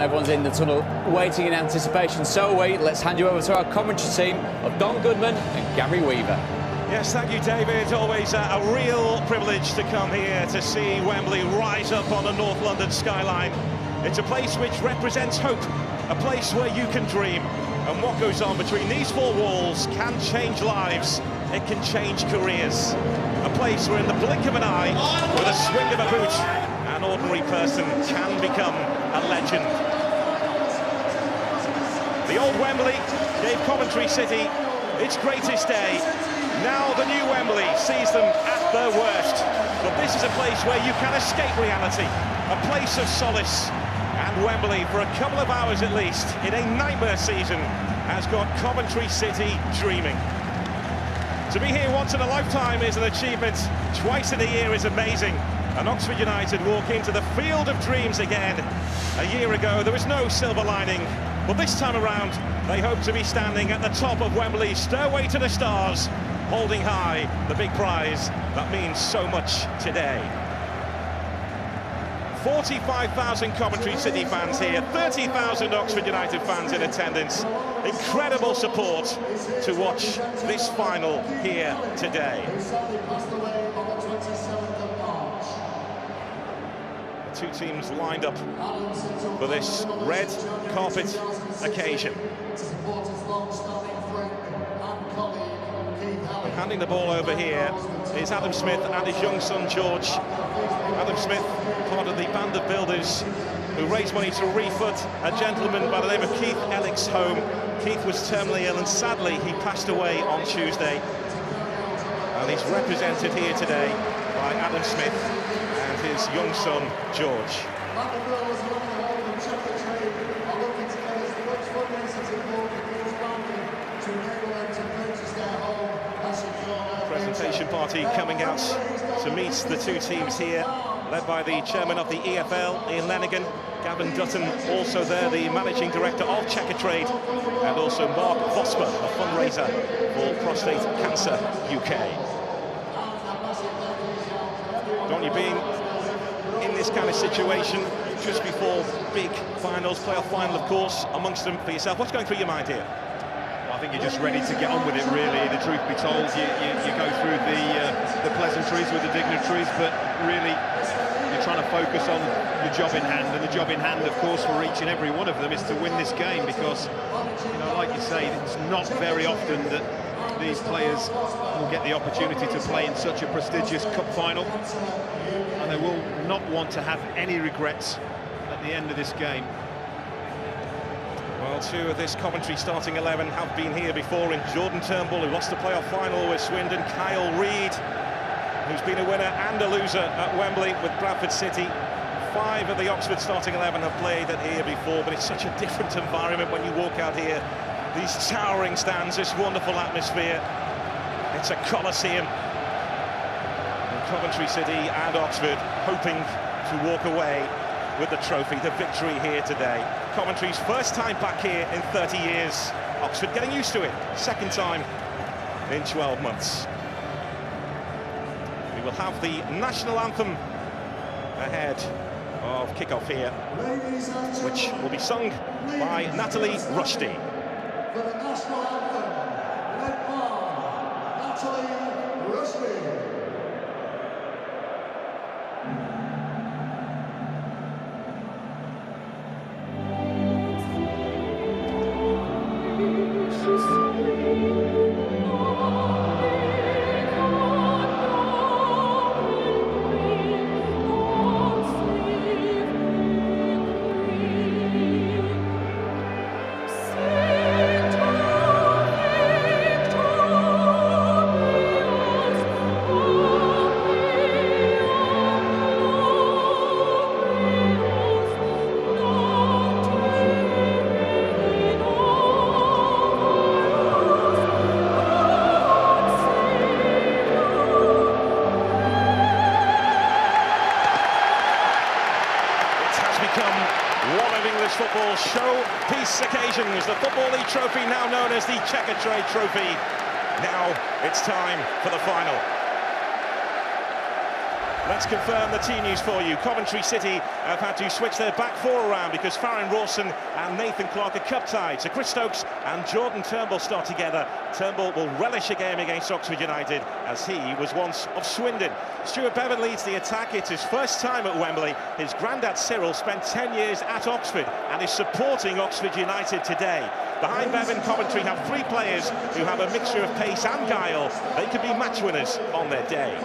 everyone's in the tunnel waiting in anticipation. So let's hand you over to our Coventry team of Don Goodman and Gary Weaver. Yes, thank you, David. Always a real privilege to come here to see Wembley rise up on the North London skyline. It's a place which represents hope, a place where you can dream. And what goes on between these four walls can change lives, it can change careers. A place where in the blink of an eye, with a swing of a boot, an ordinary person can become a legend. The old Wembley gave Coventry City its greatest day. Now the new Wembley sees them at their worst. But this is a place where you can escape reality, a place of solace. And Wembley, for a couple of hours at least, in a nightmare season, has got Coventry City dreaming. To be here once in a lifetime is an achievement. Twice in a year is amazing. And Oxford United walk into the field of dreams again. A year ago, there was no silver lining. But this time around, they hope to be standing at the top of Wembley's stairway to the stars, holding high the big prize that means so much today. 45,000 Coventry City fans here, 30,000 Oxford United fans in attendance. Incredible support to watch this final here today. The two teams lined up for this red carpet occasion. Handing the ball over here is Adam Smith and his young son George. Adam Smith, part of the band of builders who raised money to refit a gentleman by the name of Keith Ellick's home. Keith was terminally ill and sadly he passed away on Tuesday. And he's represented here today by Adam Smith and his young son George. Presentation party coming out to meet the two teams here, led by the chairman of the EFL, Ian Lenigan, Gavin Dutton, also there, the managing director of Checkatrade, and also Mark Vosper, a fundraiser for Prostate Cancer UK. Don't you being in this kind of situation just before big finals, playoff final, of course, amongst them for yourself? What's going through your mind here? I think you're just ready to get on with it, really. The truth be told, you go through the pleasantries with the dignitaries, but really you're trying to focus on the job in hand. And the job in hand, of course, for each and every one of them is to win this game, because, you know, like you say, it's not very often that these players will get the opportunity to play in such a prestigious cup final, and they will not want to have any regrets at the end of this game. Well, two of this Coventry starting 11 have been here before, in Jordan Turnbull, who lost the playoff final with Swindon, Kyle Reid, who's been a winner and a loser at Wembley with Bradford City. 5 of the Oxford starting 11 have played at here before, but it's such a different environment when you walk out here. These towering stands, this wonderful atmosphere. It's a coliseum. And Coventry City and Oxford hoping to walk away with the trophy, the victory here today. Coventry's first time back here in 30 years. Oxford getting used to it. Second time in 12 months. We will have the national anthem ahead of kick-off here, which will be sung by Natalie Rushdie. For the national anthem, led by Natalie Rushdie. Football showpiece occasions, the Football League trophy, now known as the Checkatrade Trophy. Now it's time for the final. Let's confirm the team news for you. Coventry City have had to switch their back four around because Farron Rawson and Nathan Clark are cup-tied. So Chris Stokes and Jordan Turnbull start together. Turnbull will relish a game against Oxford United as he was once of Swindon. Stuart Bevan leads the attack. It's his first time at Wembley. His granddad Cyril spent 10 years at Oxford and is supporting Oxford United today. Behind Bevan, Coventry have three players who have a mixture of pace and guile. They could be match winners on their day.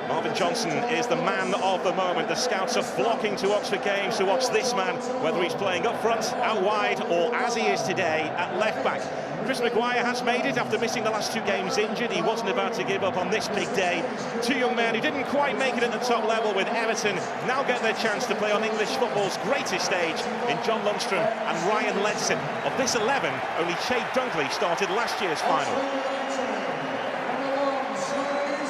Marvin Johnson is the man of the moment. The scouts are flocking to Oxford games to watch this man, whether he's playing up front, out wide, or as he is today, at left-back. Chris Maguire has made it after missing the last two games injured. He wasn't about to give up on this big day. Two young men who didn't quite make it at the top level with Everton now get their chance to play on English football's greatest stage in John Lundstram and Ryan Ledson. Of this 11, only Che Dunkley started last year's final.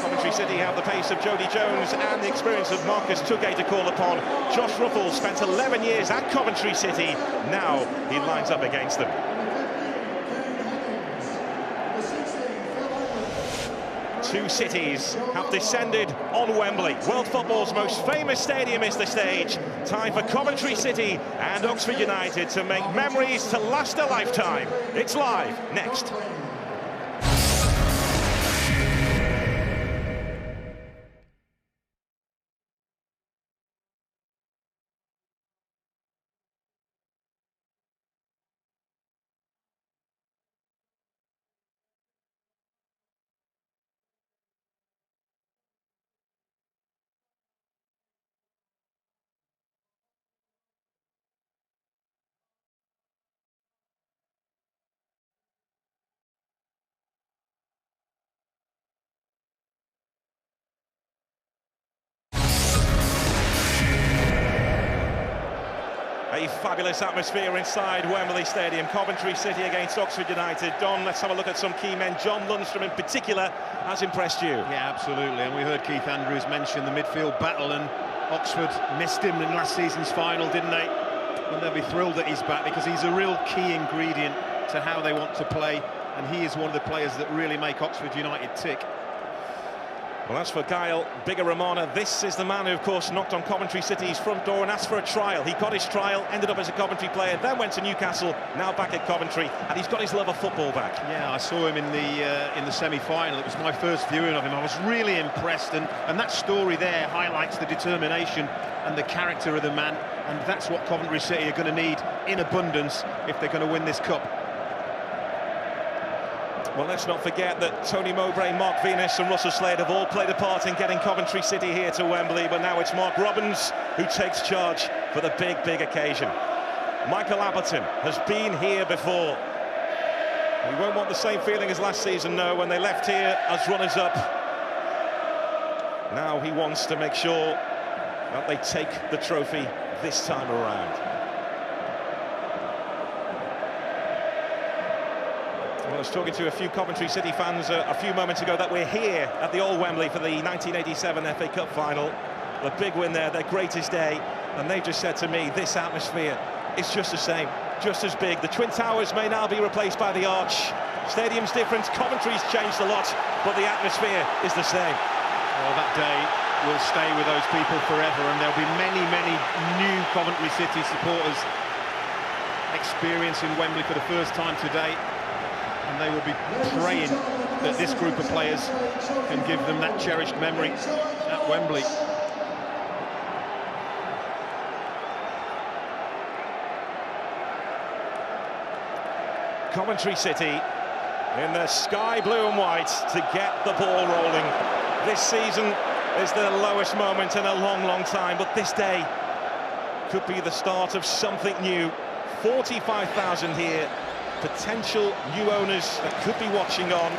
Coventry City have the pace of Jody Jones and the experience of Marcus Tuguet to call upon. Josh Ruffles spent 11 years at Coventry City. Now he lines up against them. Two cities have descended on Wembley. World football's most famous stadium is the stage. Time for Coventry City and Oxford United to make memories to last a lifetime. It's live next. A fabulous atmosphere inside Wembley Stadium. Coventry City against Oxford United. Don, let's have a look at some key men. John Lundstram in particular has impressed you. Yeah, absolutely. And we heard Keith Andrews mention the midfield battle, and Oxford missed him in last season's final, didn't they? And they'll be thrilled that he's back because he's a real key ingredient to how they want to play, and he is one of the players that really make Oxford United tick. Well, as for Gael Bigaramana, this is the man who, of course, knocked on Coventry City's front door and asked for a trial. He got his trial, ended up as a Coventry player, then went to Newcastle, now back at Coventry, and he's got his love of football back. Yeah, I saw him in the semi-final. It was my first viewing of him. I was really impressed, and that story there highlights the determination and the character of the man, and that's what Coventry City are going to need in abundance if they're going to win this cup. Well, let's not forget that Tony Mowbray, Mark Venus and Russell Slade have all played a part in getting Coventry City here to Wembley, but now it's Mark Robbins who takes charge for the big, big occasion. Michael Appleton has been here before. We won't want the same feeling as last season, no, when they left here as runners-up. Now he wants to make sure that they take the trophy this time around. I was talking to a few Coventry City fans a few moments ago that we're here at the Old Wembley for the 1987 FA Cup final. The big win there, their greatest day, and they just said to me, this atmosphere is just the same, just as big. The Twin Towers may now be replaced by the Arch. Stadium's different, Coventry's changed a lot, but the atmosphere is the same. Well, that day will stay with those people forever, and there'll be many, many new Coventry City supporters experiencing Wembley for the first time today. And they will be praying that this group of players can give them that cherished memory at Wembley. Coventry City in their sky blue and white to get the ball rolling. This season is their lowest moment in a long, long time, but this day could be the start of something new. 45,000 here. Potential new owners that could be watching on,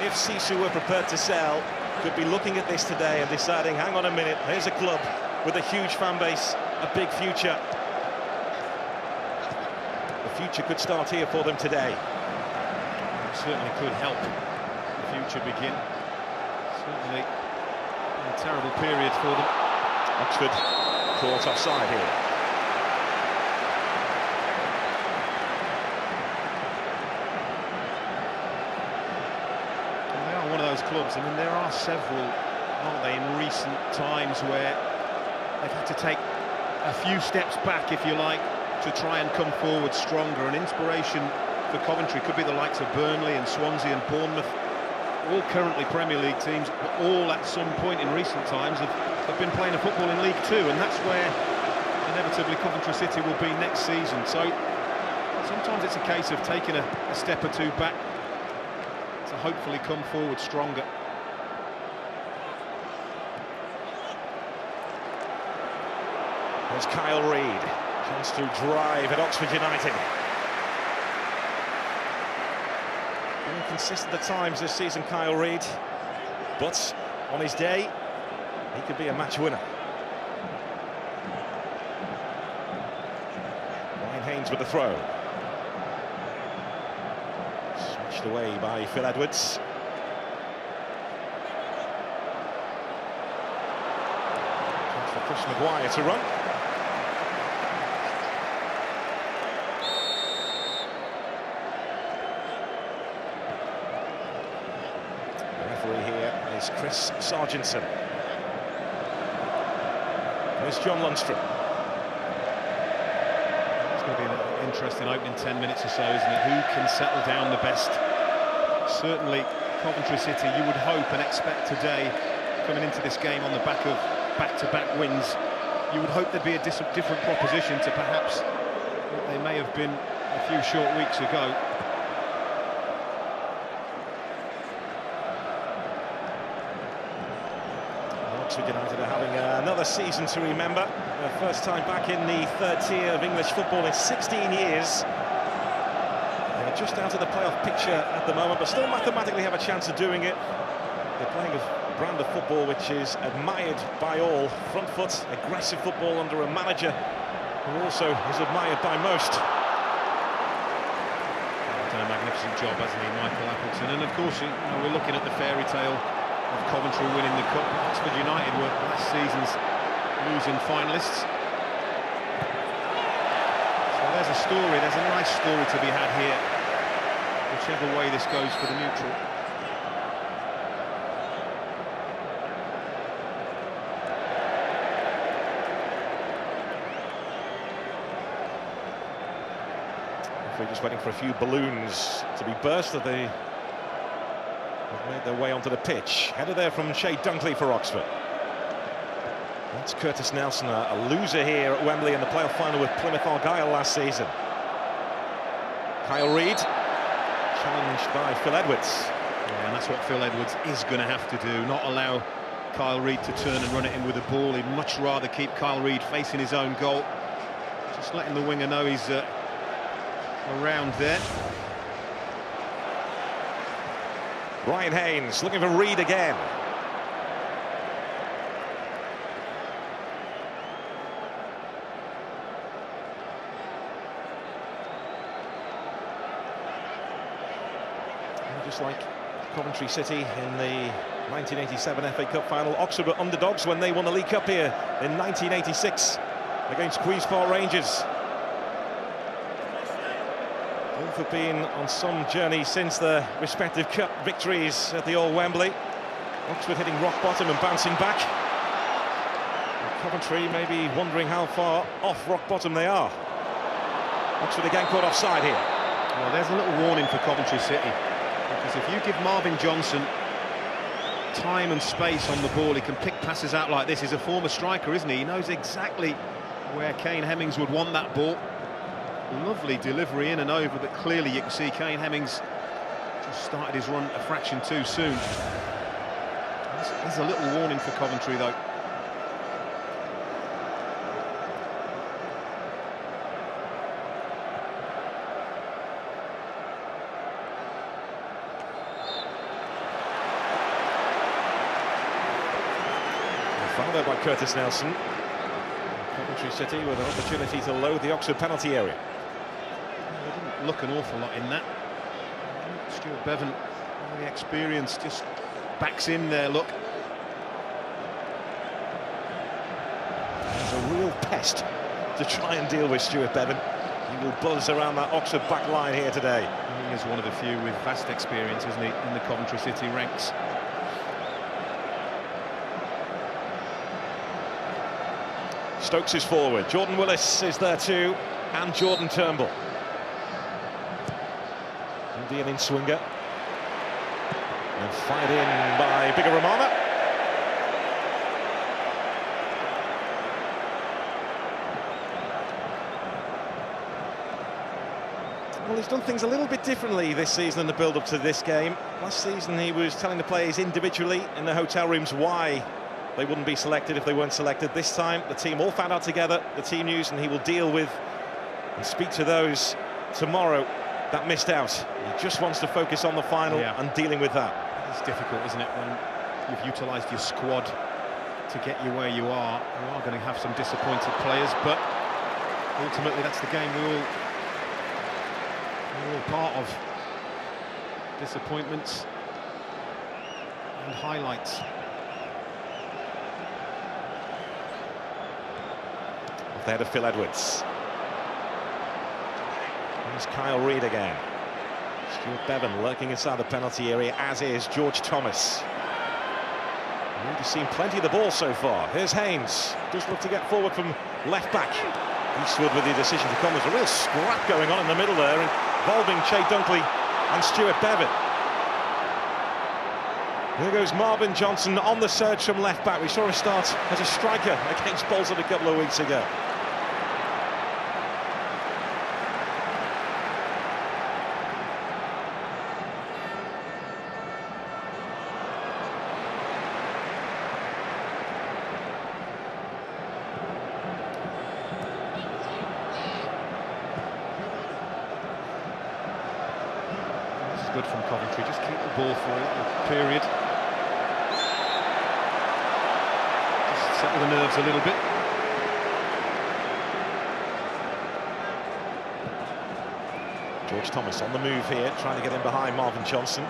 if Sisu were prepared to sell, could be looking at this today and deciding, hang on a minute, here's a club with a huge fan base, a big future. The future could start here for them today. It certainly could help the future begin. Certainly a terrible period for them. Oxford caught offside here. clubs. I mean, there are several, aren't they, in recent times where they've had to take a few steps back, if you like, to try and come forward stronger. An inspiration for Coventry could be the likes of Burnley and Swansea and Bournemouth, all currently Premier League teams, but all at some point in recent times have been playing a football in League Two, and that's where inevitably Coventry City will be next season. So sometimes it's a case of taking a step or two back to hopefully come forward stronger. There's Kyle Reid, chance to drive at Oxford United. Inconsistent at times this season, Kyle Reid, but on his day he could be a match winner. Ryan Haynes with the throw, smashed away by Phil Edwards. Chance for Chris Maguire to run. Chris Sargentson. There's John Lundstrom. It's going to be an interesting opening 10 minutes or so, isn't it? Who can settle down the best? Certainly Coventry City, you would hope and expect today, coming into this game on the back of back-to-back wins, you would hope there'd be a different proposition to perhaps what they may have been a few short weeks ago. Oxford United are having another season to remember. Their first time back in the third tier of English football in 16 years. They're just out of the playoff picture at the moment, but still mathematically have a chance of doing it. They're playing a brand of football which is admired by all. Front foot, aggressive football under a manager who also is admired by most. Done a magnificent job, hasn't he, Michael Appleton? And of course, we're looking at the fairy tale of Coventry winning the cup. Oxford United were last season's losing finalists. So there's a story, there's a nice story to be had here, whichever way this goes for the neutral. We're just waiting for a few balloons to be burst as they have made their way onto the pitch. Header there from Shea Dunkley for Oxford. That's Curtis Nelson, a loser here at Wembley in the playoff final with Plymouth Argyle last season. Kyle Reid, challenged by Phil Edwards. Yeah, and that's what Phil Edwards is going to have to do, not allow Kyle Reid to turn and run it in with the ball. He'd much rather keep Kyle Reid facing his own goal. Just letting the winger know he's around there. Ryan Haynes looking for Reid again. And just like Coventry City in the 1987 FA Cup final, Oxford were underdogs when they won the League Cup here in 1986 against Queen's Park Rangers. Both have been on some journey since their respective cup victories at the old Wembley. Oxford hitting rock bottom and bouncing back. And Coventry may be wondering how far off rock bottom they are. Oxford again caught offside here. Well, there's a little warning for Coventry City, because if you give Marvin Johnson time and space on the ball, he can pick passes out like this. He's a former striker, isn't he? He knows exactly where Kane Hemmings would want that ball. Lovely delivery in and over, but clearly you can see Kane Hemmings just started his run a fraction too soon. There's a little warning for Coventry, though. Foul there by Curtis Nelson. Coventry City with an opportunity to load the Oxford penalty area. They didn't look an awful lot in that. Stuart Bevan, the experience, just backs in there, look. There's a real pest to try and deal with, Stuart Bevan. He will buzz around that Oxford back line here today. He is one of the few with vast experience, isn't he, in the Coventry City ranks. Stokes is forward. Jordan Willis is there too, and Jordan Turnbull. Indian in swinger. And fired in by Bigger Romana. Well, he's done things a little bit differently this season in the build-up to this game. Last season he was telling the players individually in the hotel rooms why they wouldn't be selected if they weren't selected. This time the team all found out together, the team news, and he will deal with and speak to those tomorrow that missed out. He just wants to focus on the final and dealing with that. It's difficult, isn't it, when you've utilised your squad to get you where you are. You are going to have some disappointed players, but ultimately that's the game we're all part of. Disappointments and highlights. Off the head of Phil Edwards. There's Kyle Reid again. Stuart Bevan lurking inside the penalty area, as is George Thomas. Reid has seen plenty of the ball so far. Here's Haynes. Does look to get forward from left back. Eastwood with the decision to come. There's a real scrap going on in the middle there, involving Che Dunkley and Stuart Bevan. Here goes Marvin Johnson on the surge from left back. We saw him start as a striker against Bolton a couple of weeks ago. Good from Coventry, just keep the ball for a period. Just settle the nerves a little bit. George Thomas on the move here, trying to get in behind Marvin Johnson.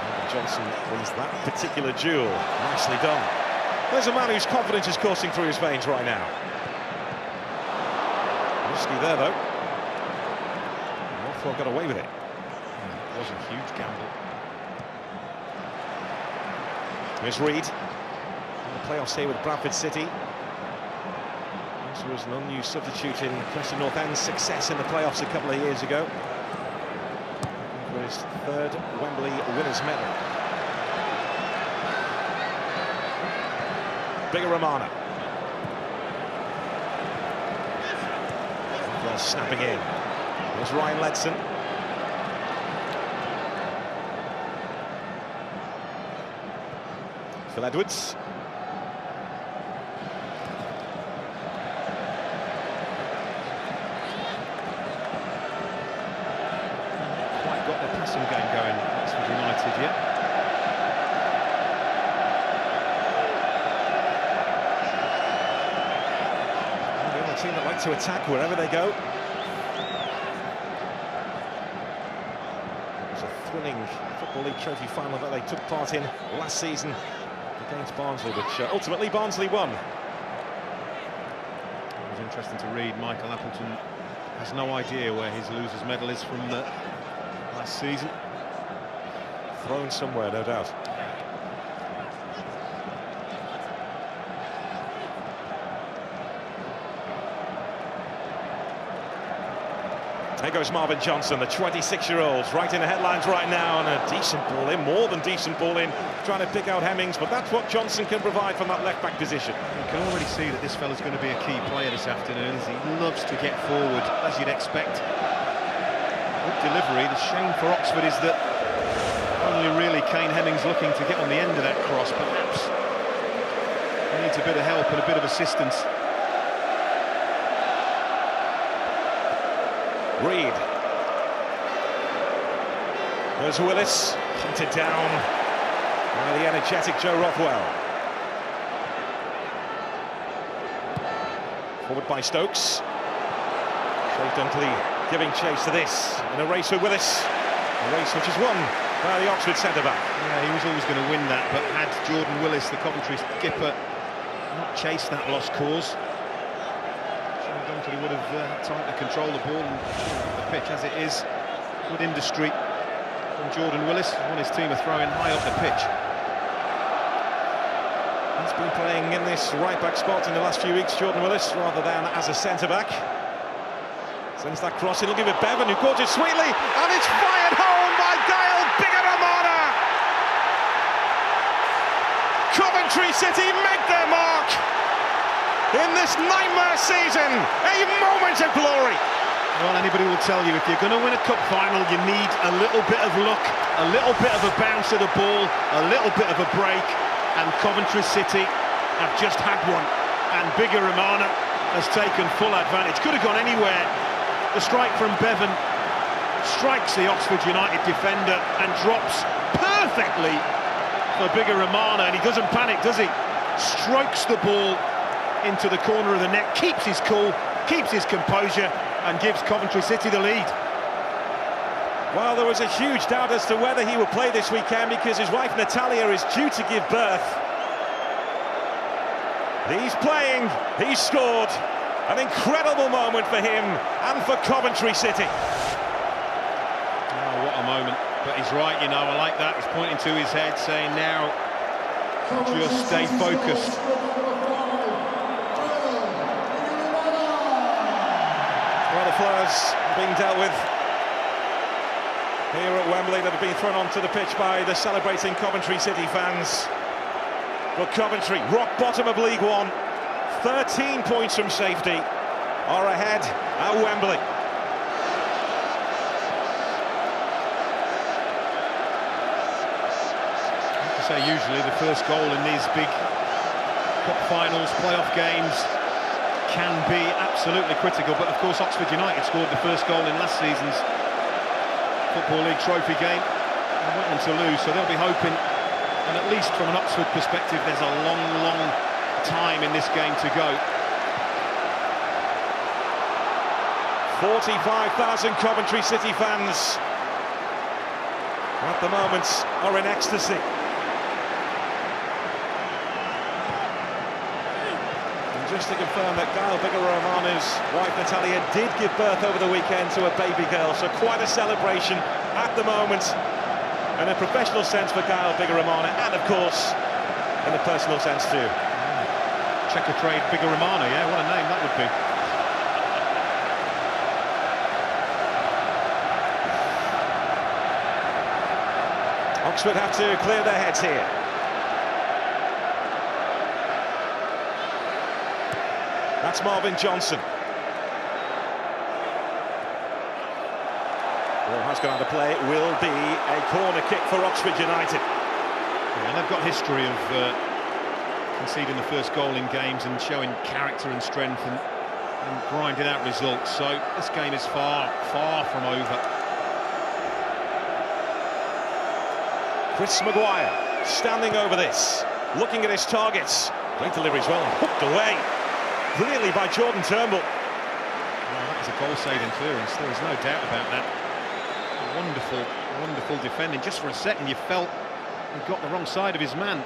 Marvin Johnson wins that particular duel. Nicely done. There's a man whose confidence is coursing through his veins right now. Risky there, though. Got away with it. It was a huge gamble. Here's Reid. In the playoffs here with Bradford City. This was an unused substitute in Preston North End's success in the playoffs a couple of years ago. For his third Wembley winners' medal. Bigger Romana. Well, snapping in. There's Ryan Ledson. Phil Edwards. Quite got the passing game going, Oxford United yet. The only team that like to attack wherever they go. Thrilling Football League Trophy final that they took part in last season against Barnsley, which ultimately Barnsley won. It was interesting to read. Michael Appleton has no idea where his loser's medal is from the last season. Thrown somewhere, no doubt. There goes Marvin Johnson, the 26-year-old, right in the headlines right now, and a decent ball in, more than decent ball in, trying to pick out Hemmings, but that's what Johnson can provide from that left-back position. You can already see that this fella's going to be a key player this afternoon, as he loves to get forward, as you'd expect. Good delivery. The shame for Oxford is that only really Kane Hemmings looking to get on the end of that cross. Perhaps he needs a bit of help and a bit of assistance. Reid. There's Willis, hunted down by the energetic Joe Rothwell. Forward by Stokes. Che Dunkley giving chase to this in a race with Willis. A race which is won by the Oxford centre-back. Yeah, he was always going to win that, but had Jordan Willis, the Coventry skipper, not chased that lost cause, Dunkley would have had time to control the ball and the pitch as it is. Good industry from Jordan Willis when his team are throwing high up the pitch. He's been playing in this right-back spot in the last few weeks, Jordan Willis, rather than as a centre-back. Sends that cross in, looking at Bevan, who caught it sweetly, and it's fired home by Gael Bigaramana! Coventry City make their mark in this nightmare season, a moment of glory. Well, anybody will tell you, if you're going to win a cup final, you need a little bit of luck, a little bit of a bounce of the ball, a little bit of a break, and Coventry City have just had one, and Bigaramana has taken full advantage. Could have gone anywhere. The strike from Bevan strikes the Oxford United defender and drops perfectly for Bigaramana, and he doesn't panic, does he? Strikes the ball into the corner of the net, keeps his cool, keeps his composure, and gives Coventry City the lead. Well, there was a huge doubt as to whether he would play this weekend because his wife Natalia is due to give birth. He's playing, he's scored. An incredible moment for him and for Coventry City. Oh, what a moment. But he's right, you know, I like that. He's pointing to his head, saying now, just stay focused. Well, the flowers being dealt with here at Wembley that have been thrown onto the pitch by the celebrating Coventry City fans. But Coventry, rock bottom of League One, 13 points from safety, are ahead at Wembley. I have to say, usually the first goal in these big cup finals, playoff games, can be absolutely critical, but of course Oxford United scored the first goal in last season's Football League trophy game and went on to lose, so they'll be hoping, and at least from an Oxford perspective, there's a long time in this game to go. 45,000 Coventry City fans at the moment are in ecstasy. And just to confirm that Gael Bigaramana's wife Natalia did give birth over the weekend to a baby girl, so quite a celebration at the moment in a professional sense for Gael Bigaramana, and of course in a personal sense too. Checkatrade Bigaramana, yeah, what a name that would be. Oxford have to clear their heads here. That's Marvin Johnson. Ball has gone out of play. It will be a corner kick for Oxford United. Yeah, and they've got history of conceding the first goal in games and showing character and strength and grinding out results, so this game is far from over. Chris Maguire standing over this, looking at his targets. Great delivery as well, and hooked away brilliantly by Jordan Turnbull. Well, that was a goal-saving clearance, there is no doubt about that. Wonderful defending. Just for a second you felt he got the wrong side of his man.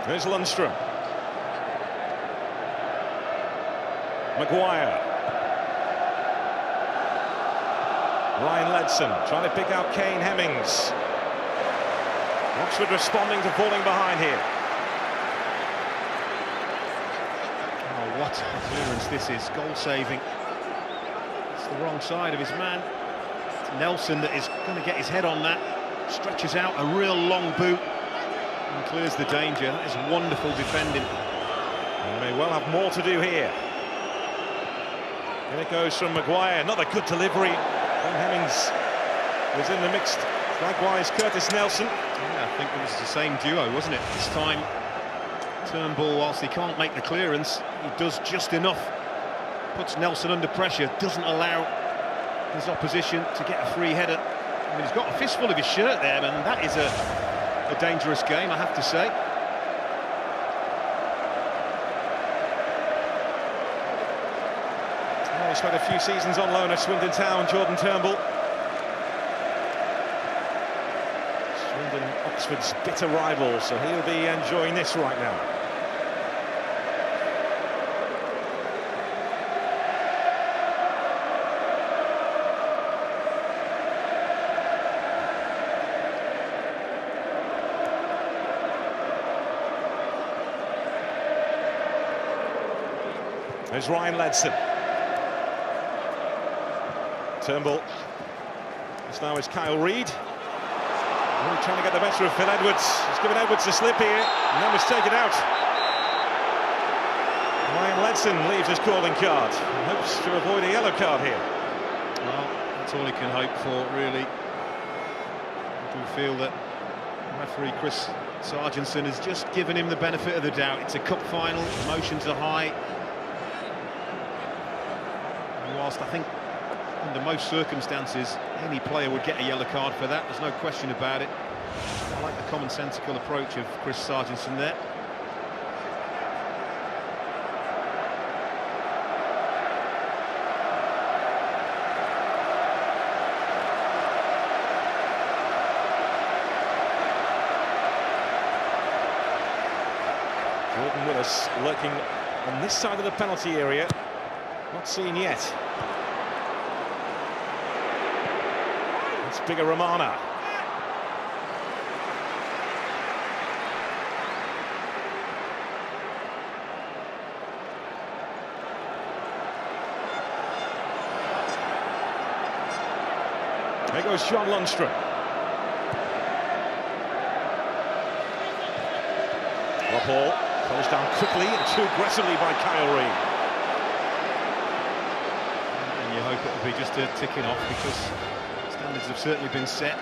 There's Lundstrom. Maguire. Ryan Ledson trying to pick out Kane Hemmings. Oxford responding to falling behind here. Oh, what a clearance this is. Goal saving. It's the wrong side of his man. It's Nelson that is going to get his head on that. Stretches out a real long boot and clears the danger. That is wonderful defending. And they will have more to do here. And it goes from Maguire. Another good delivery. And Hemmings was in the mix. Likewise, Curtis Nelson. Yeah, I think it was the same duo, wasn't it? This time, Turnbull, whilst he can't make the clearance, he does just enough. Puts Nelson under pressure, doesn't allow his opposition to get a free header. I mean, he's got a fistful of his shirt there, and that is a dangerous game, I have to say. Well, he spent a few seasons on loan at Swindon Town, Jordan Turnbull. Swindon, Oxford's bitter rival, so he'll be enjoying this right now. There's Ryan Ledson. Turnbull. This now is Kyle Reid. Really trying to get the better of Phil Edwards. He's given Edwards a slip here, and then was taken out. Ryan Ledson leaves his calling card and hopes to avoid a yellow card here. Well, that's all he can hope for, really. I do feel that referee Chris Sargentson has just given him the benefit of the doubt. It's a cup final, emotions are high. And whilst I think under most circumstances any player would get a yellow card for that, there's no question about it. I like the commonsensical approach of Chris Sargentson there. Jordan Willis lurking on this side of the penalty area. Not seen yet. It's bigger Romana. There goes John Lundstrom. Rob Hall closed down quickly and too aggressively by Kyle Reid. And you hope it'll be just a ticking off, because standards have certainly been set.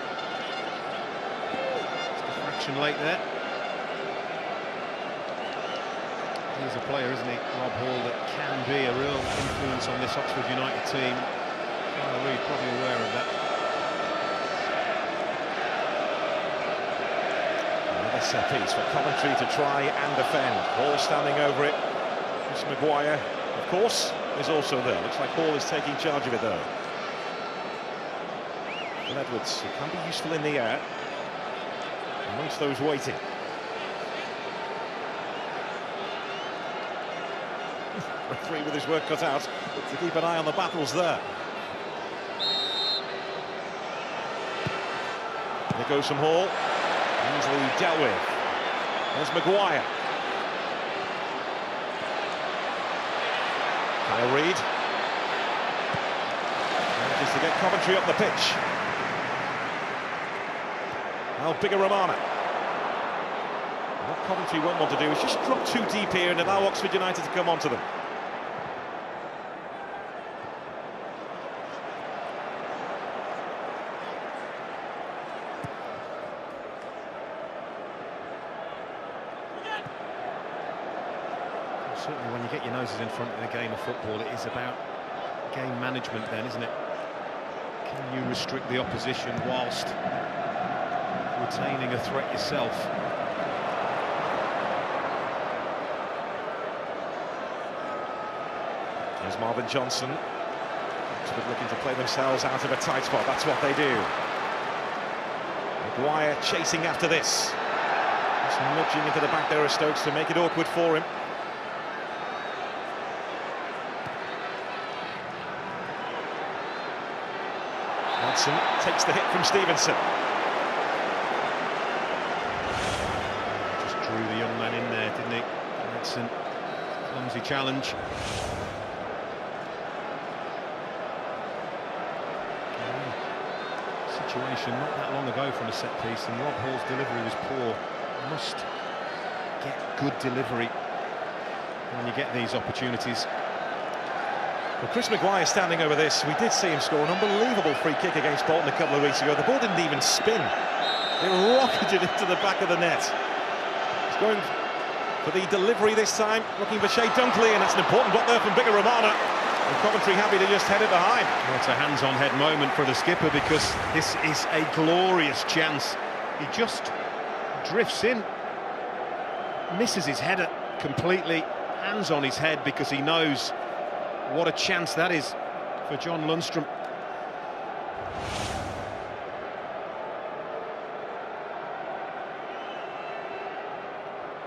Just a fraction late there. He's a player, isn't he, Rob Hall, that can be a real influence on this Oxford United team. Kyle Reid probably aware of that. Another set piece for Coventry to try and defend. Hall standing over it. Chris Maguire, of course, is also there. Looks like Hall is taking charge of it, though. And Edwards, who can be useful in the air amongst those waiting. Referee with his work cut out to keep an eye on the battles there. There goes from Hall. Easily dealt with. There's Maguire. Kyle Reid. Manages to get Coventry up the pitch. Now bigger Romana. What Coventry won't want to do is just drop too deep here and allow Oxford United to come onto them. Certainly when you get your noses in front of the game of football, it is about game management then, isn't it? Can you restrict the opposition whilst retaining a threat yourself? There's Marvin Johnson. Oxford looking to play themselves out of a tight spot. That's what they do. Maguire chasing after this. Just nudging into the back there of Stokes to make it awkward for him. Hudson takes the hit from Stevenson. Just drew the young man in there, didn't he? Hudson, clumsy challenge. Situation not that long ago from a set piece, and Rob Hall's delivery was poor. Must get good delivery when you get these opportunities. Well, Chris Maguire standing over this. We did see him score an unbelievable free kick against Bolton a couple of weeks ago. The ball didn't even spin. It rocketed into the back of the net. He's going for the delivery this time, looking for Shea Dunkley, and that's an important block there from Bigger Romana. And Coventry happy to just head it behind. Well, it's a hands-on head moment for the skipper, because this is a glorious chance. He just drifts in, misses his header completely, hands on his head, because he knows what a chance that is for John Lundstrom.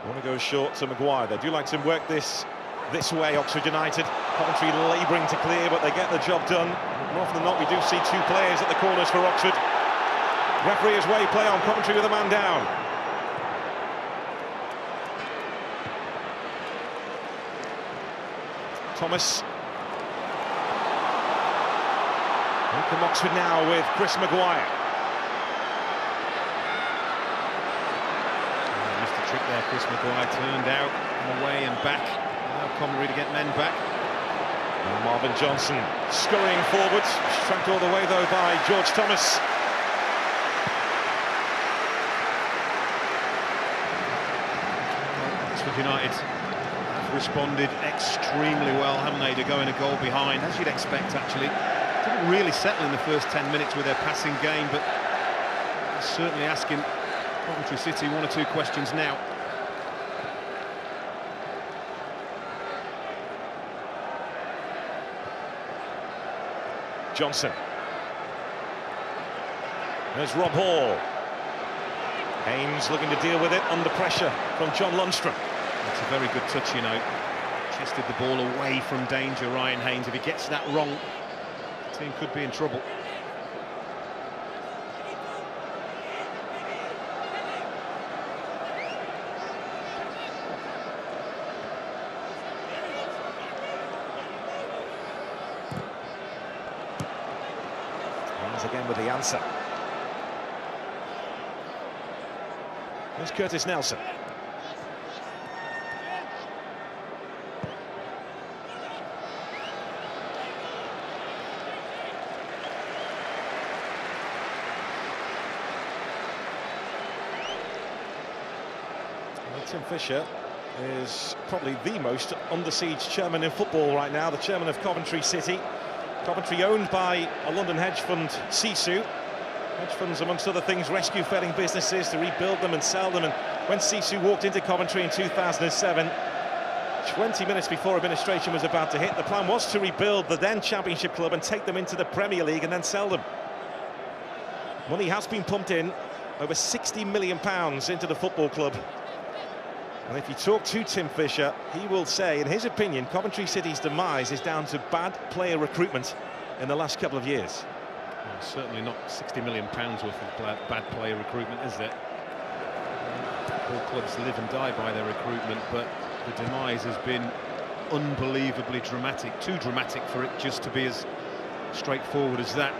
Want to go short to Maguire. They do like to work this way, Oxford United. Coventry labouring to clear, but they get the job done. More often than not, we do see two players at the corners for Oxford. Referee is way play on. Coventry with a man down. Thomas. Here come Oxford now with Chris Maguire. Missed the trick there, Chris Maguire turned out and away and back. Now Coventry to get men back. And Marvin Johnson scurrying forwards, tracked all the way though by George Thomas. Oxford United have responded extremely well, haven't they, to going a goal behind, as you'd expect actually. Didn't really settle in the first 10 minutes with their passing game, but certainly asking Coventry City one or two questions now. Johnson. There's Rob Hall. Haynes looking to deal with it under pressure from John Lundstrom. That's a very good touch, you know. Chested the ball away from danger, Ryan Haynes. If he gets that wrong, the team could be in trouble. Haynes again with the answer. There's Curtis Nelson. Tim Fisher is probably the most under siege chairman in football right now, the chairman of Coventry City. Coventry owned by a London hedge fund, Sisu. Hedge funds, amongst other things, rescue failing businesses to rebuild them and sell them. And when Sisu walked into Coventry in 2007, 20 minutes before administration was about to hit, the plan was to rebuild the then Championship club and take them into the Premier League and then sell them. Money has been pumped in, over £60 million into the football club. And if you talk to Tim Fisher, he will say, in his opinion, Coventry City's demise is down to bad player recruitment in the last couple of years. Well, certainly not £60 million worth of bad player recruitment, is there? All clubs live and die by their recruitment, but the demise has been unbelievably dramatic. Too dramatic for it just to be as straightforward as that.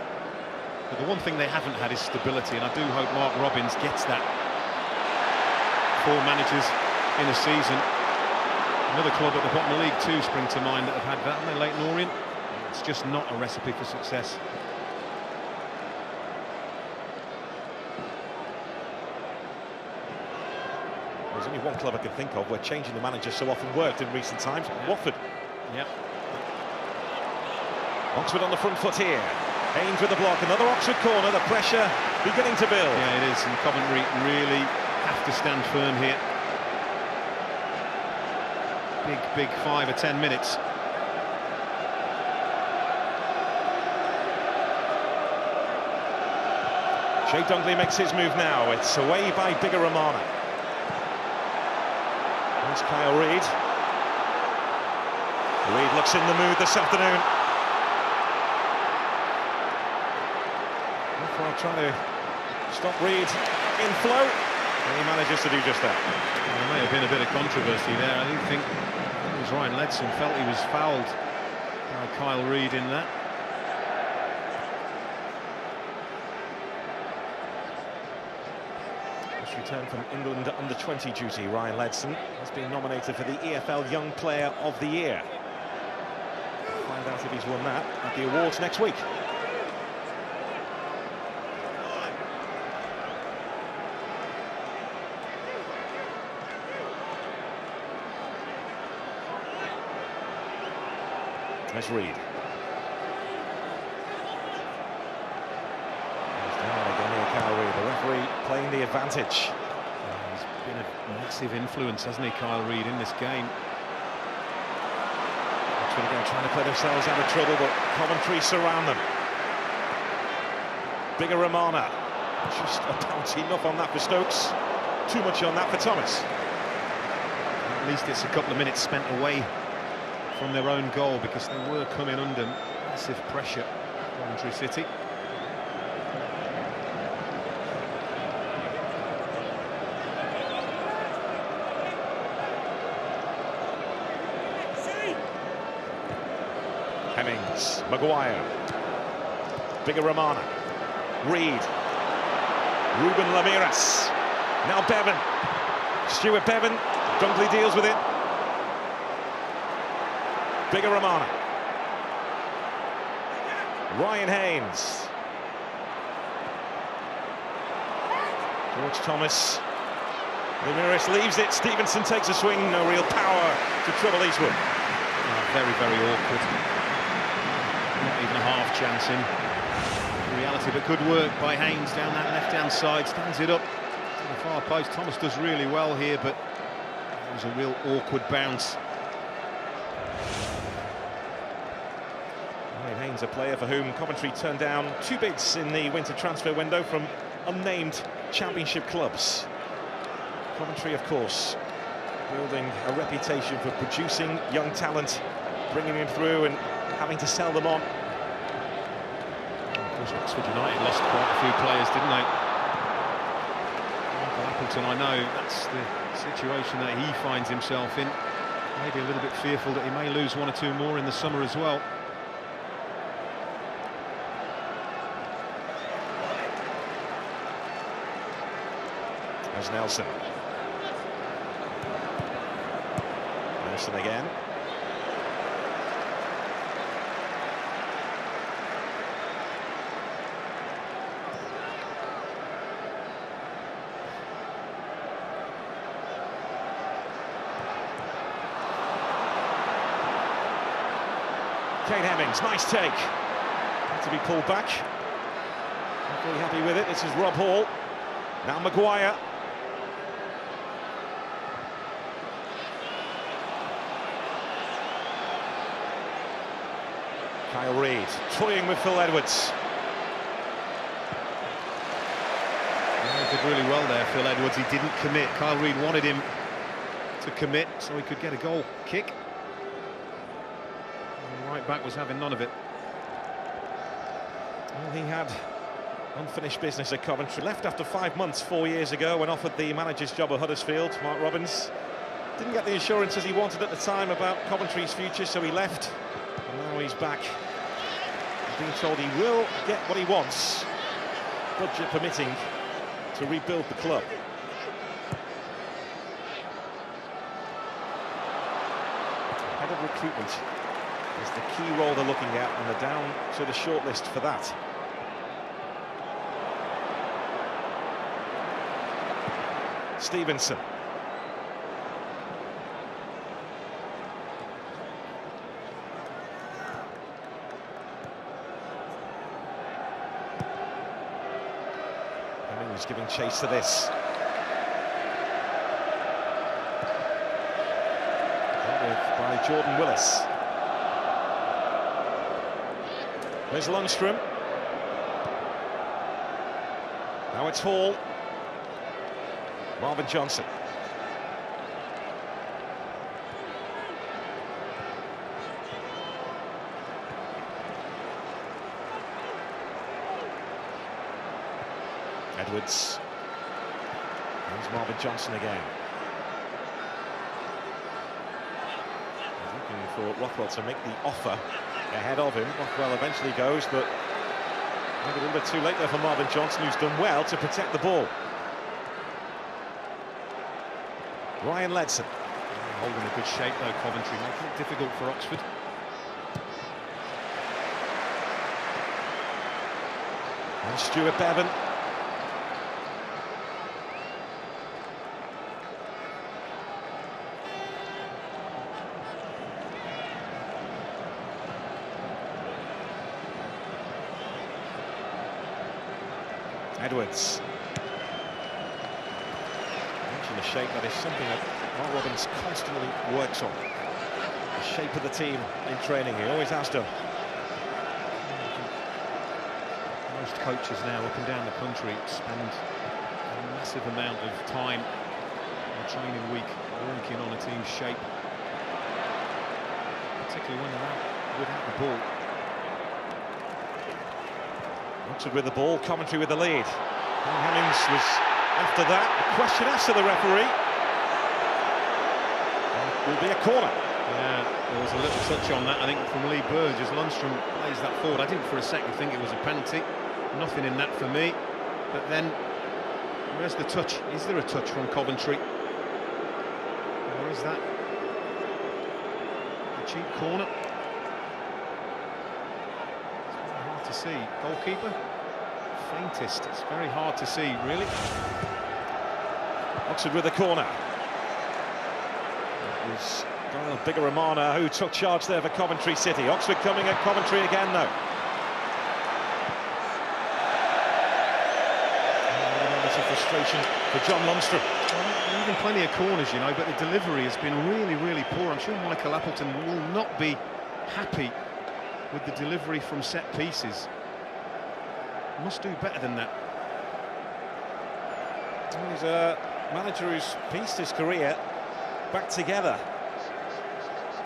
But the one thing they haven't had is stability, and I do hope Mark Robbins gets that. 4 managers in a season. Another club at the bottom of League Two spring to mind that have had that, and Leyton Orient. It's just not a recipe for success. There's only one club I can think of where changing the manager so often worked in recent times. Yeah. Watford. Yep. Oxford on the front foot here. Haynes with the block. Another Oxford corner. The pressure beginning to build. Yeah, it is. And Coventry really have to stand firm here. Big 5 or 10 minutes. Shea Dunkley makes his move now. It's away by Bigger Romana. There's Kyle Reid. Reid looks in the mood this afternoon. Referee trying to stop Reid in flow, and he manages to do just that. Well, there may have been a bit of controversy there. I do think it was Ryan Ledson felt he was fouled by Kyle Reid in that. Returned from England under-20 duty, Ryan Ledson has been nominated for the EFL Young Player of the Year. We'll find out if he's won that at the awards next week. There's Reid. The referee playing the advantage. He's been a massive influence, hasn't he, Kyle Reid, in this game. Oxford again trying to play themselves out of trouble, but Coventry surround them. Bigger Romana. Just about enough on that for Stokes. Too much on that for Thomas. At least it's a couple of minutes spent away from their own goal, because they were coming under massive pressure, Coventry City. Hemmings, Maguire, Bigger Romana, Reed, Ruben Lamiras, now Bevan, Stuart Bevan, Dunkley deals with it, Bigger Romana, Ryan Haynes, George Thomas, Lamiras leaves it, Stevenson takes a swing, no real power to trouble Eastwood. Very, very awkward. Not even a half chance in reality, but good work by Haynes down that left-hand side, stands it up to the far post. Thomas does really well here, but it was a real awkward bounce. Ryan Haynes, a player for whom Coventry turned down 2 bids in the winter transfer window from unnamed championship clubs. Coventry, of course, building a reputation for producing young talent, bringing them through and having to sell them on. Of course, Oxford United lost quite a few players, didn't they? Michael Appleton, I know that's the situation that he finds himself in. Maybe a little bit fearful that he may lose 1 or 2 more in the summer as well. There's Nelson. Nelson again. Kane Hemmings, nice take. Had to be pulled back. Not really happy with it. This is Rob Hall. Now Maguire. Kyle Reid toying with Phil Edwards. Yeah, he did really well there, Phil Edwards. He didn't commit. Kyle Reid wanted him to commit so he could get a goal kick. And the right back was having none of it. Well, he had unfinished business at Coventry. Left after 5 months 4 years ago when offered the manager's job at Huddersfield. Mark Robbins didn't get the assurances he wanted at the time about Coventry's future, so he left. And now he's back. He's being told he will get what he wants, budget permitting, to rebuild the club. Head of recruitment is the key role they're looking at, and they're down to the shortlist for that. Stevenson. Hemmings giving chase to this. Dealt with by Jordan Willis. There's Lundstrom. Now it's Hall. Marvin Johnson. Edwards. There's Marvin Johnson again. He's looking for Rothwell to make the offer ahead of him. Rothwell eventually goes, but maybe a little bit too late there for Marvin Johnson, who's done well to protect the ball. Ryan Ledson. Holding a good shape though, Coventry, making it difficult for Oxford. And Stuart Bevan. Edwards. The shape, that is something that Mark Robbins constantly works on. The shape of the team in training, he always has done. Most coaches now up and down the country spend a massive amount of time in a training week working on a team's shape, particularly when they're out without the ball. Oxford with the ball, Coventry with the lead. And Hemmings was after that. A question asked to the referee. It will be a corner. Yeah, there was a little touch on that, I think, from Lee Burge as Lundstrom plays that forward. I didn't for a second think it was a penalty. Nothing in that for me. But then, where's the touch? Is there a touch from Coventry? Or is that a cheap corner? It's very hard to see. Goalkeeper? Faintest. It's very hard to see, really. Oxford with the corner. It was Bigger-Romana who took charge there for Coventry City. Oxford coming at Coventry again, though. Frustration for John Lundstrom. Well, even plenty of corners, you know, but the delivery has been really, really poor. I'm sure Michael Appleton will not be happy with the delivery from set pieces. Must do better than that. Well, he's a manager who's pieced his career back together.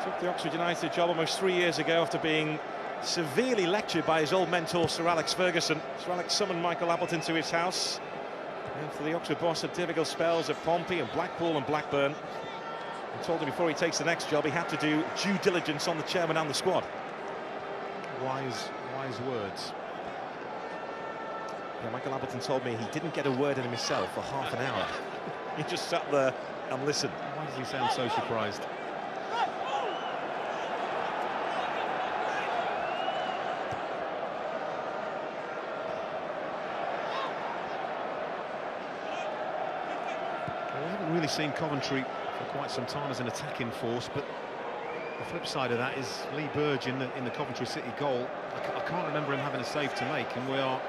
Took the Oxford United job almost 3 years ago after being severely lectured by his old mentor, Sir Alex Ferguson. Sir Alex summoned Michael Appleton to his house. And for the Oxford boss, had difficult spells at Pompey and Blackpool and Blackburn. And told him before he takes the next job, he had to do due diligence on the chairman and the squad. Wise words. Yeah, Michael Appleton told me he didn't get a word in himself for half an hour. He just sat there and listened. Why does he sound so surprised? We haven't really seen Coventry for quite some time as an attacking force, but the flip side of that is Lee Burge in the Coventry City goal. I can't remember him having a save to make, and we are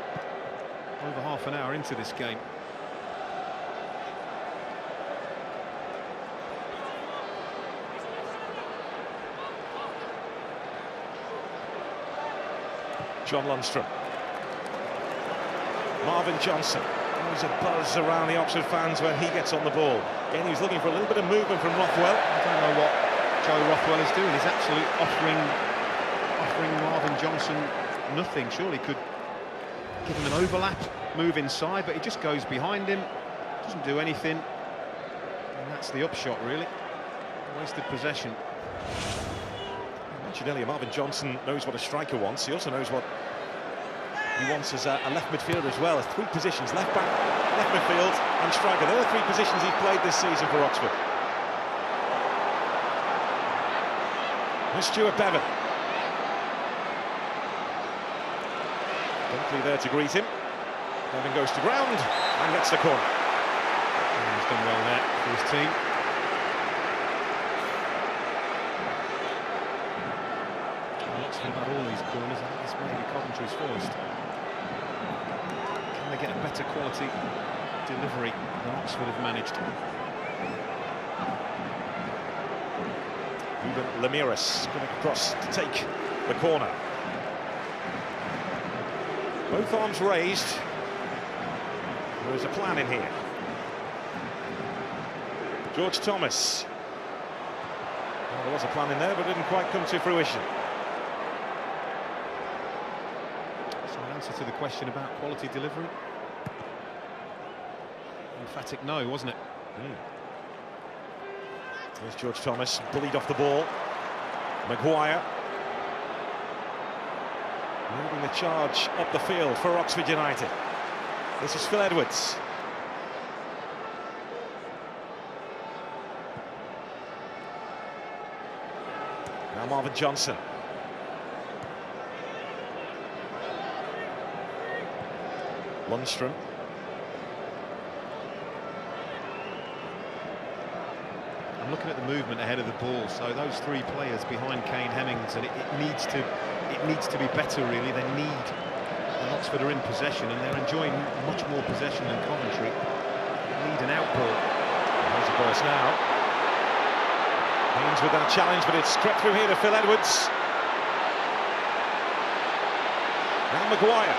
over half an hour into this game. John Lundstrom. Marvin Johnson. There's a buzz around the Oxford fans when he gets on the ball. Again, he was looking for a little bit of movement from Rothwell. I don't know what Joe Rothwell is doing. He's actually offering Marvin Johnson nothing. Surely could give him an overlap, move inside, but he just goes behind him, doesn't do anything, and that's the upshot, really. Wasted possession. I mentioned earlier, Marvin Johnson knows what a striker wants. He also knows what he wants as a left midfielder as well. As 3 positions: left back, left midfield, and striker. They're the 3 positions he's played this season for Oxford. Here's Stuart Bevan. Dunkley there to greet him. Bevan goes to ground and gets the corner. He's done well there for his team. Oxford have had all these corners. I think this may be Coventry's first. Can they get a better quality delivery than Oxford have managed? Ruben Lemiras going across to take the corner. Both arms raised. There's a plan in here. George Thomas. Well, there was a plan in there, but it didn't quite come to fruition. So an answer to the question about quality delivery? Emphatic no, wasn't it? There's George Thomas, bullied off the ball. Maguire. Moving the charge up the field for Oxford United. This is Phil Edwards. Now Marvin Johnson. Lundstrom. I'm looking at the movement ahead of the ball, so those 3 players behind Kane Hemmings, and it needs to be better, really. They need, and Oxford are in possession, and they're enjoying much more possession than Coventry. They need an outball. There's a burst now. Haynes with that challenge, but it's crept through here to Phil Edwards. Now Maguire.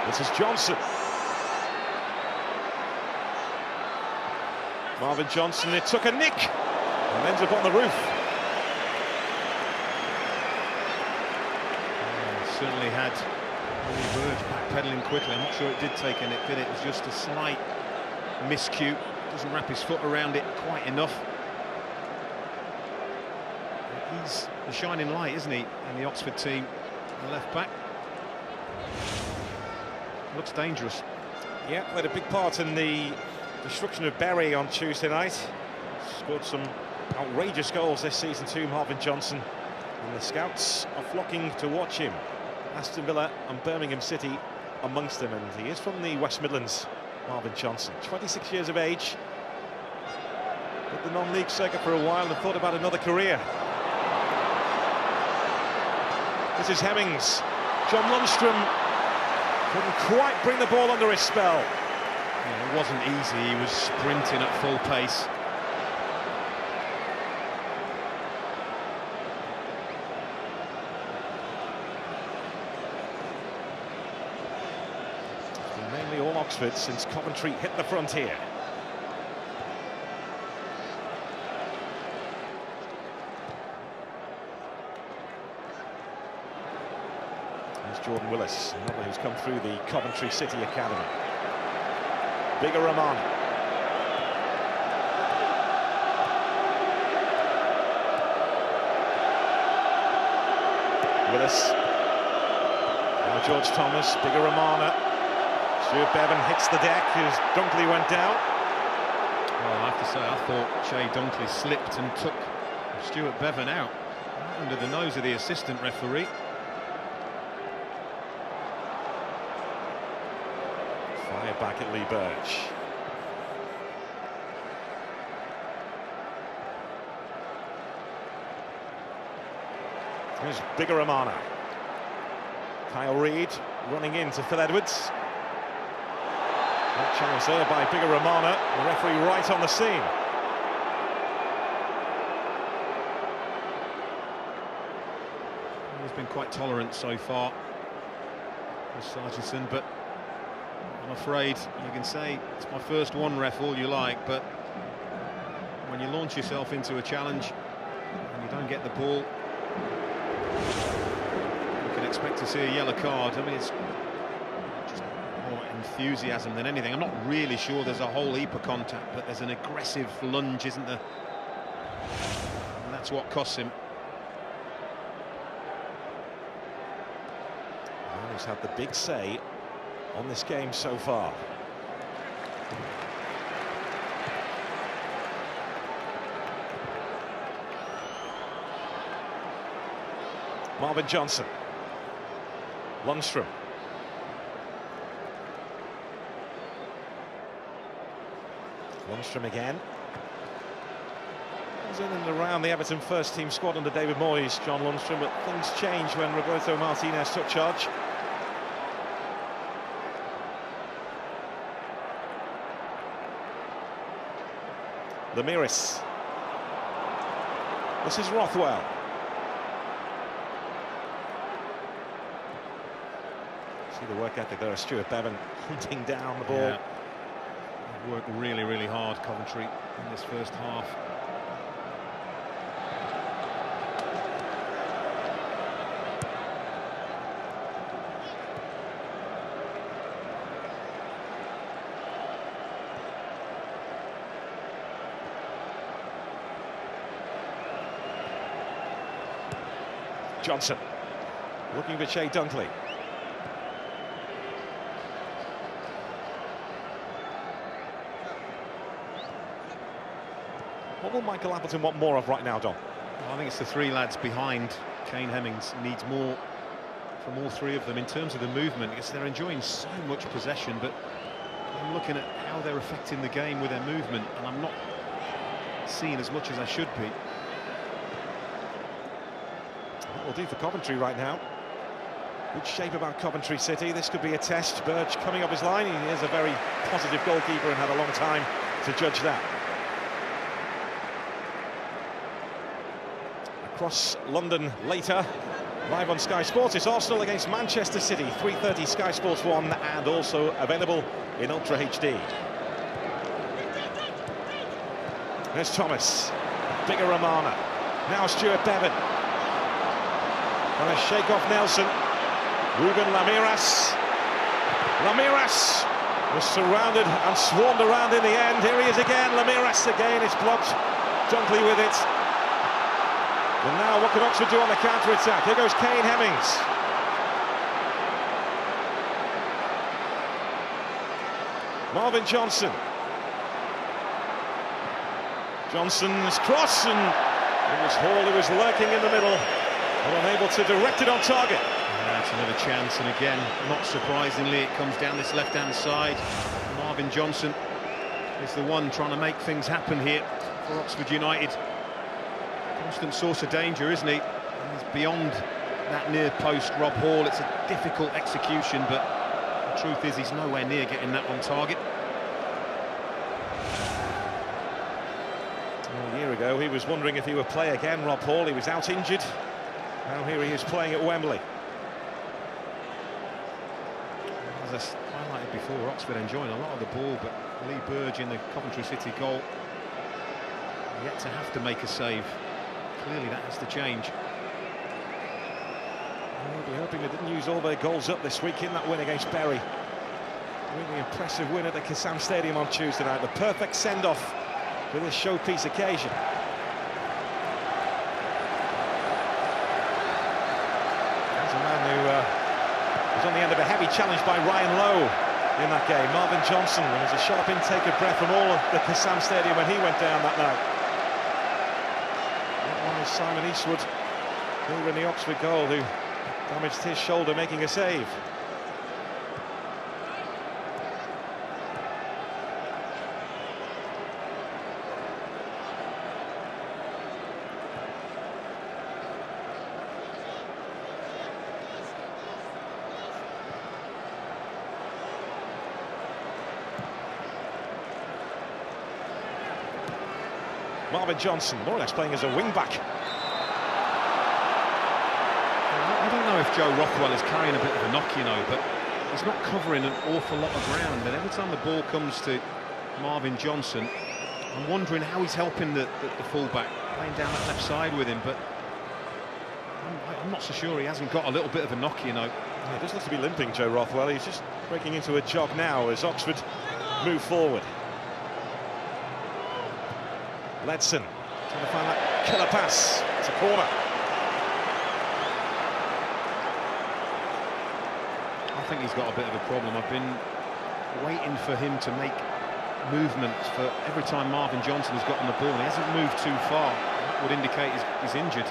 This is Johnson. Marvin Johnson, it took a nick and ends up on the roof. Certainly had Lee Burge backpedaling quickly. I'm not sure it did take a nick, did it? It was just a slight miscue. Doesn't wrap his foot around it quite enough. He's the shining light, isn't he, in the Oxford team, the left back. Looks dangerous. Yeah, played a big part in the destruction of Bury on Tuesday night. Scored some outrageous goals this season too, Marvin Johnson. And the scouts are flocking to watch him. Aston Villa and Birmingham City amongst them, and he is from the West Midlands, Marvin Johnson. 26 years of age. Did the non-league circuit for a while and thought about another career. This is Hemmings. John Lundstrom couldn't quite bring the ball under his spell. Yeah, it wasn't easy, he was sprinting at full pace. It's been mainly all Oxford since Coventry hit the frontier. Jordan Willis, another who's come through the Coventry City Academy. Bigger Rahman. Willis. Now George Thomas, bigger Ramana. Stuart Bevan hits the deck as Dunkley went down. Well, I have to say, I thought Jay Dunkley slipped and took Stuart Bevan out under the nose of the assistant referee. Fire back at Lee Birch. Here's bigger Ramana. Kyle Reid running into Phil Edwards. That challenge there by bigger Ramana, the referee right on the scene. He's been quite tolerant so far, Sargison, but I'm afraid you can say it's my first one, ref, all you like, but when you launch yourself into a challenge and you don't get the ball, you can expect to see a yellow card. I mean, it's just more enthusiasm than anything. I'm not really sure there's a whole heap of contact, but there's an aggressive lunge, isn't there? And that's what costs him. Well, he's had the big say on this game so far. Marvin Johnson. Lundstrom. Lundstrom again. He's in and around the Everton first team squad under David Moyes, John Lundstrom, but things changed when Roberto Martinez took charge. Lamiris. This is Rothwell. See the work ethic there, Stuart Bevan hunting down the ball. Yeah. They've worked really, really hard, Coventry, in this first half. Johnson looking for Jay Dunkley. What will Michael Appleton want more of right now, Don? Well, I think it's the three lads behind Kane Hemmings. Needs more from all three of them in terms of the movement, because they're enjoying so much possession, but I'm looking at how they're affecting the game with their movement, and I'm not seeing as much as I should be. That will do for Coventry right now. Good shape about Coventry City. This could be a test. Birch coming up his line. He is a very positive goalkeeper and had a long time to judge that. Across London later, live on Sky Sports, it's Arsenal against Manchester City, 3:30 Sky Sports 1, and also available in Ultra HD. There's Thomas, bigger Ramana, now Stuart Bevan. Trying to shake off Nelson. Ruben Lamiras. Lamiras Was surrounded and swarmed around in the end. Here he is again, Lamiras again, it's blocked. Dunkley with it. And now what can Oxford do on the counter-attack? Here goes Kane Hemmings. Marvin Johnson. Johnson's cross, and it was Hall who was lurking in the middle, but unable to direct it on target. That's another chance, and again, not surprisingly, it comes down this left-hand side. Marvin Johnson is the one trying to make things happen here for Oxford United. Constant source of danger, isn't he? He's beyond that near post, Rob Hall. It's a difficult execution, but the truth is he's nowhere near getting that on target. A year ago, he was wondering if he would play again, Rob Hall. He was out injured. Now here he is playing at Wembley. As I highlighted before, Oxford enjoying a lot of the ball, but Lee Burge in the Coventry City goal yet to have to make a save. Clearly that has to change. We'll be hoping they didn't use all their goals up this week in that win against Bury. Really impressive win at the Kassam Stadium on Tuesday night. The perfect send-off for this showpiece occasion. There's a man who was on the end of a heavy challenge by Ryan Lowe in that game. Marvin Johnson. There was a sharp intake of breath from all of the Kassam Stadium when he went down that night. That one was Simon Eastwood, who in the Oxford goal, who damaged his shoulder making a save. Marvin Johnson, more or less playing as a wing-back. I don't know if Joe Rothwell is carrying a bit of a knock, you know, but he's not covering an awful lot of ground. And every time the ball comes to Marvin Johnson, I'm wondering how he's helping the full-back, playing down that left side with him. But I'm not so sure he hasn't got a little bit of a knock, you know. Yeah, he does look to be limping, Joe Rothwell. He's just breaking into a jog now as Oxford move forward. Ledson trying to find that killer pass. It's a corner. I think he's got a bit of a problem. I've been waiting for him to make movements for every time Marvin Johnson has got on the ball. He hasn't moved too far. That would indicate he's injured.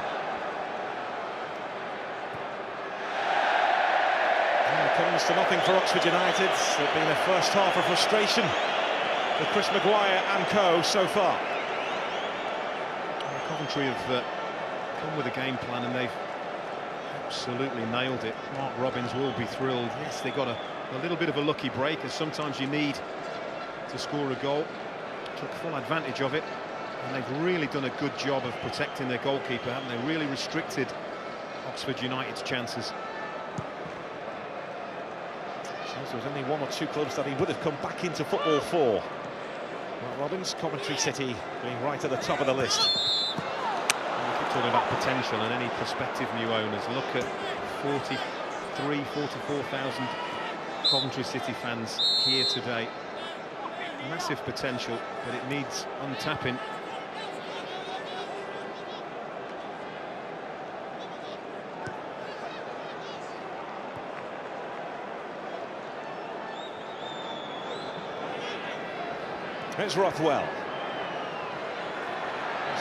And it comes to nothing for Oxford United. It's been a first half of frustration for Chris Maguire and co so far. Coventry have come with a game plan and they've absolutely nailed it. Mark Robbins will be thrilled. Yes, they got a little bit of a lucky break, as sometimes you need to score a goal. Took full advantage of it, and they've really done a good job of protecting their goalkeeper, haven't they? Really restricted Oxford United's chances. Seems there was only one or two clubs that he would have come back into football for. Mark Robbins, Coventry City being right at the top of the list. Talking about potential and any prospective new owners. Look at 44,000 Coventry City fans here today. Massive potential, but it needs untapping. It's Rothwell.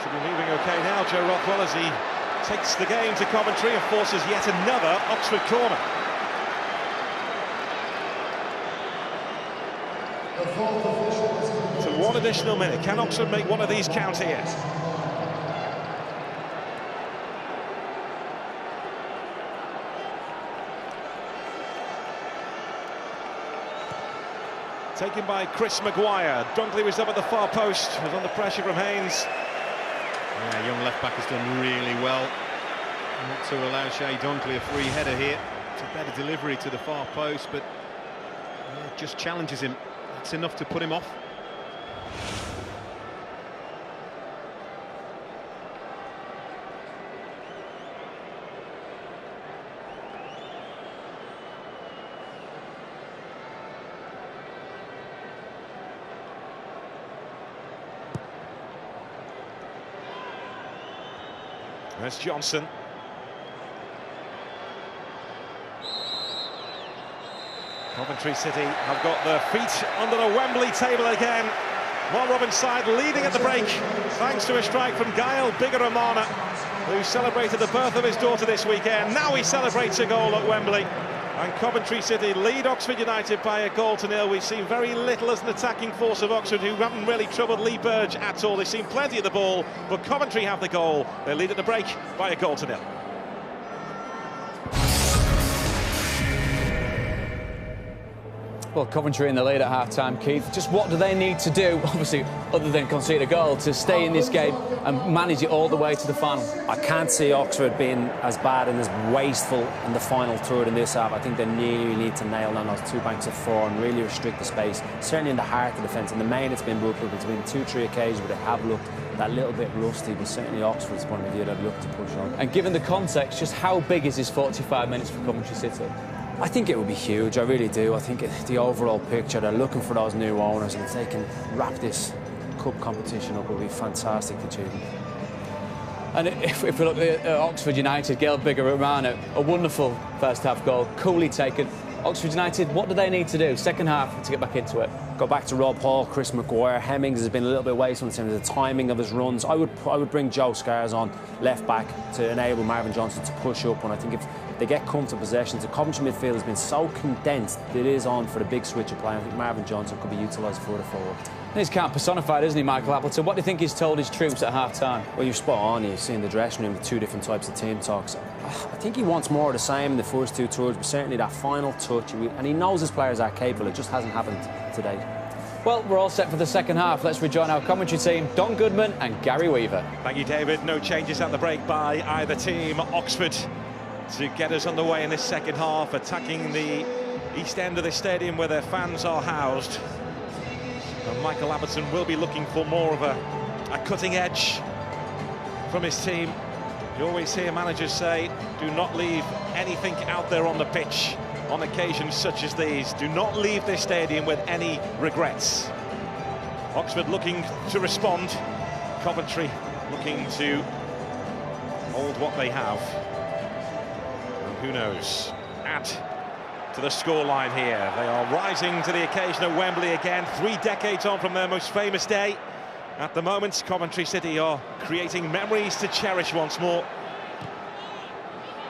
To be moving okay now, Joe Rothwell, as he takes the game to Coventry and forces yet another Oxford corner. So one additional minute. Can Oxford make one of these count here? Taken by Chris Maguire. Dunkley was up at the far post, was under pressure from Haynes. Yeah, young left-back has done really well not to allow Shea Dunkley a free header here. It's a better delivery to the far post, but yeah, just challenges him. That's enough to put him off. There's Johnson. Coventry City have got their feet under the Wembley table again. Well, Robin's side leading at the break, thanks to a strike from Gael Bigaramana, who celebrated the birth of his daughter this weekend. Now he celebrates a goal at Wembley. And Coventry City lead Oxford United by 1-0. We've seen very little as an attacking force of Oxford, who haven't really troubled Lee Burge at all. They've seen plenty of the ball, but Coventry have the goal. They lead at the break by 1-0. Well, Coventry in the lead at half-time, Keith. Just what do they need to do, obviously, other than concede a goal, to stay in this game and manage it all the way to the final? I can't see Oxford being as bad and as wasteful in the final third in this half. I think they really need to nail down those 2 banks of 4 and really restrict the space, certainly in the heart of the defence. In the main, it's been Brooklyn. There's been 2-3 occasions where they have looked that little bit rusty, but certainly Oxford's point of view, they've looked to push on. And given the context, just how big is this 45 minutes for Coventry City? I think it would be huge, I really do. I think the overall picture, they're looking for those new owners, and if they can wrap this cup competition up, it will be fantastic achievement. And if we look at Oxford United, Gael Bigaramana, a wonderful first-half goal, coolly taken. Oxford United, what do they need to do second half to get back into it? Go back to Rob Hall, Chris Maguire. Hemmings has been a little bit wasteful in terms of the timing of his runs. I would bring Joe Scars on left back to enable Marvin Johnson to push up, and I think if they get comfortable possessions, the Coventry midfield has been so condensed that it is on for the big switch of play. I think Marvin Johnson could be utilised further forward. He's can't personified, isn't he, Michael Appleton? What do you think he's told his troops at half-time? Well, you're spot on. You've seen the dressing room with 2 different types of team talks. I think he wants more of the same in the first 2 tours, but certainly that final touch, and he knows his players are capable. It just hasn't happened today. Well, we're all set for the second half. Let's rejoin our commentary team, Don Goodman and Gary Weaver. Thank you, David. No changes at the break by either team. Oxford to get us underway in this second half, attacking the east end of the stadium where their fans are housed. And Michael Appleton will be looking for more of a cutting edge from his team. You always hear managers say, do not leave anything out there on the pitch on occasions such as these. Do not leave this stadium with any regrets. Oxford looking to respond. Coventry looking to hold what they have. And who knows, add to the scoreline here. They are rising to the occasion at Wembley again, 3 decades on from their most famous day. At the moment, Coventry City are creating memories to cherish once more.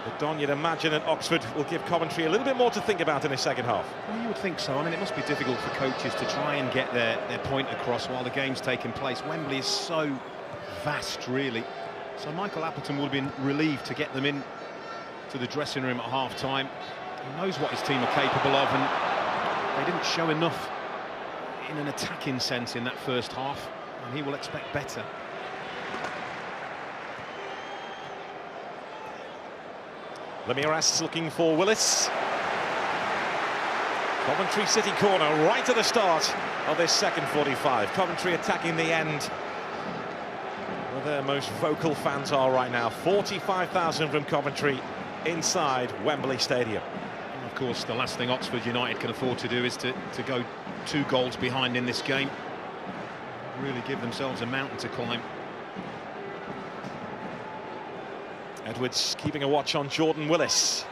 But Don, you'd imagine that Oxford will give Coventry a little bit more to think about in the second half. Well, you would think so. I mean, it must be difficult for coaches to try and get their point across while the game's taking place. Wembley is so vast, really. So Michael Appleton would have been relieved to get them in to the dressing room at half-time. He knows what his team are capable of, and they didn't show enough in an attacking sense in that first half, and he will expect better. Lemiras looking for Willis. Coventry City corner right at the start of this second 45. Coventry attacking the end where their most vocal fans are right now. 45,000 from Coventry inside Wembley Stadium. And of course, the last thing Oxford United can afford to do is to go 2 goals behind in this game. Really give themselves a mountain to climb. Edwards keeping a watch on Jordan Willis.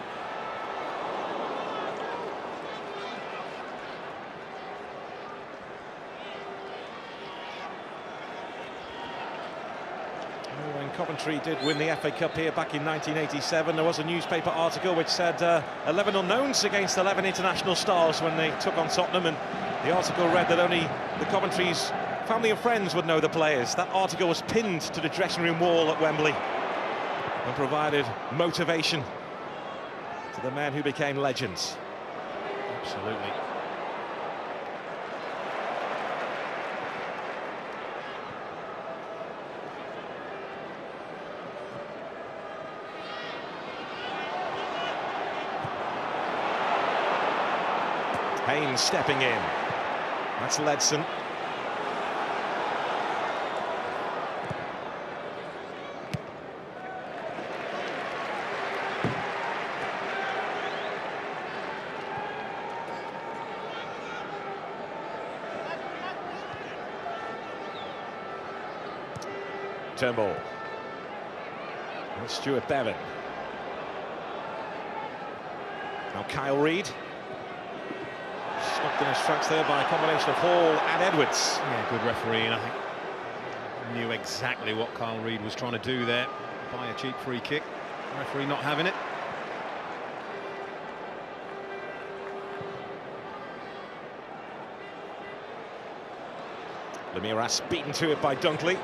When Coventry did win the FA Cup here back in 1987, there was a newspaper article which said 11 unknowns against 11 international stars when they took on Tottenham, and the article read that only the Coventry's family and friends would know the players. That article was pinned to the dressing room wall at Wembley and provided motivation to the men who became legends. Absolutely. Haynes stepping in. That's Ledson. Turnbull. And Stuart Bevan. Now Kyle Reid. Stopped in his tracks there by a combination of Hall and Edwards. Yeah, good referee, and I think knew exactly what Kyle Reid was trying to do there. Buy a cheap free kick. Referee not having it. Lemiras beaten to it by Dunkley.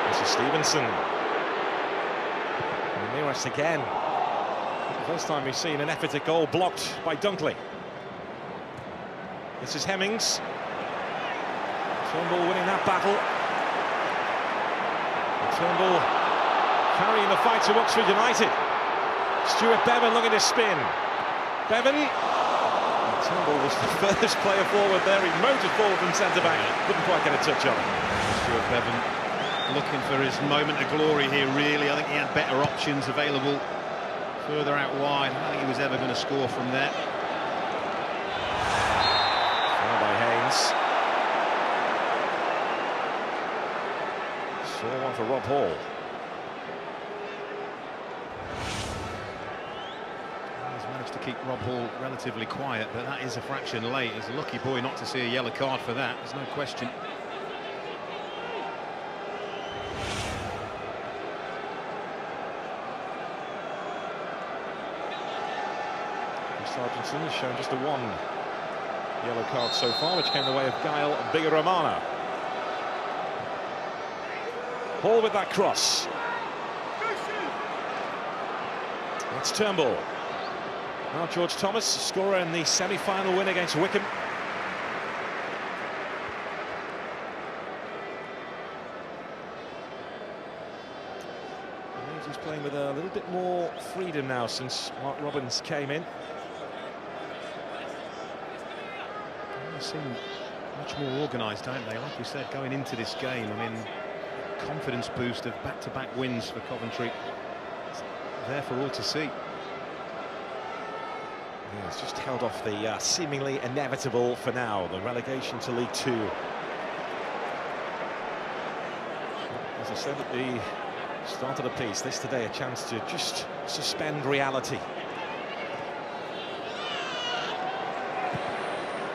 This is Stevenson. Lemiras again. The first time we've seen an effort at goal blocked by Dunkley. This is Hemmings. Turnbull winning that battle. And Turnbull carrying the fight to Oxford United. Stuart Bevan looking to spin. Bevan. Turnbull was the furthest player forward there. He motored forward from centre-back. Couldn't quite get a touch on it. Stuart Bevan looking for his moment of glory here, really. I think he had better options available further out wide. I don't think he was ever going to score from there. By Haynes. Saw one for Rob Hall. He's managed to keep Rob Hall relatively quiet, but that is a fraction late. He's a lucky boy not to see a yellow card for that. There's no question. Sargentson has shown just a one yellow card so far, which came the way of Gael Bigaramana. Hall with that cross. That's Turnbull. Now George Thomas, scorer in the semi-final win against Wycombe. He's playing with a little bit more freedom now since Mark Robbins came in. They seem much more organised, don't they? Like we said, going into this game, I mean, confidence boost of back-to-back wins for Coventry. It's there for all to see. Yeah, it's just held off the seemingly inevitable, for now, the relegation to League Two. As I said at the start of the piece, this today a chance to just suspend reality.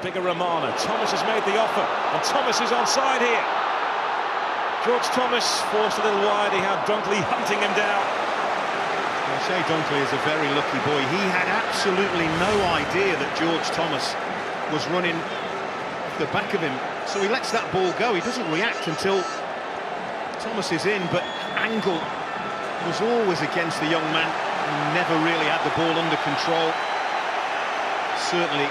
Bigaramana. Thomas has made the offer, and Thomas is onside here. George Thomas forced a little wide. He had Dunkley hunting him down. Well, Shea Dunkley is a very lucky boy. He had absolutely no idea that George Thomas was running off the back of him, so he lets that ball go. He doesn't react until Thomas is in, but angle was always against the young man. He never really had the ball under control. Certainly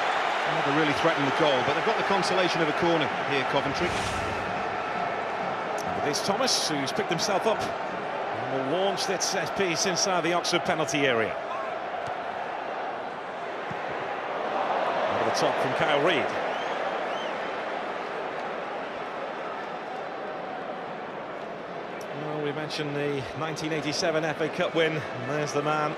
never really threatened the goal, but they've got the consolation of a corner here, Coventry. And there's Thomas, who's picked himself up and will launch that set piece inside the Oxford penalty area. Over the top from Kyle Reid. Well, we mentioned the 1987 FA Cup win, and there's the man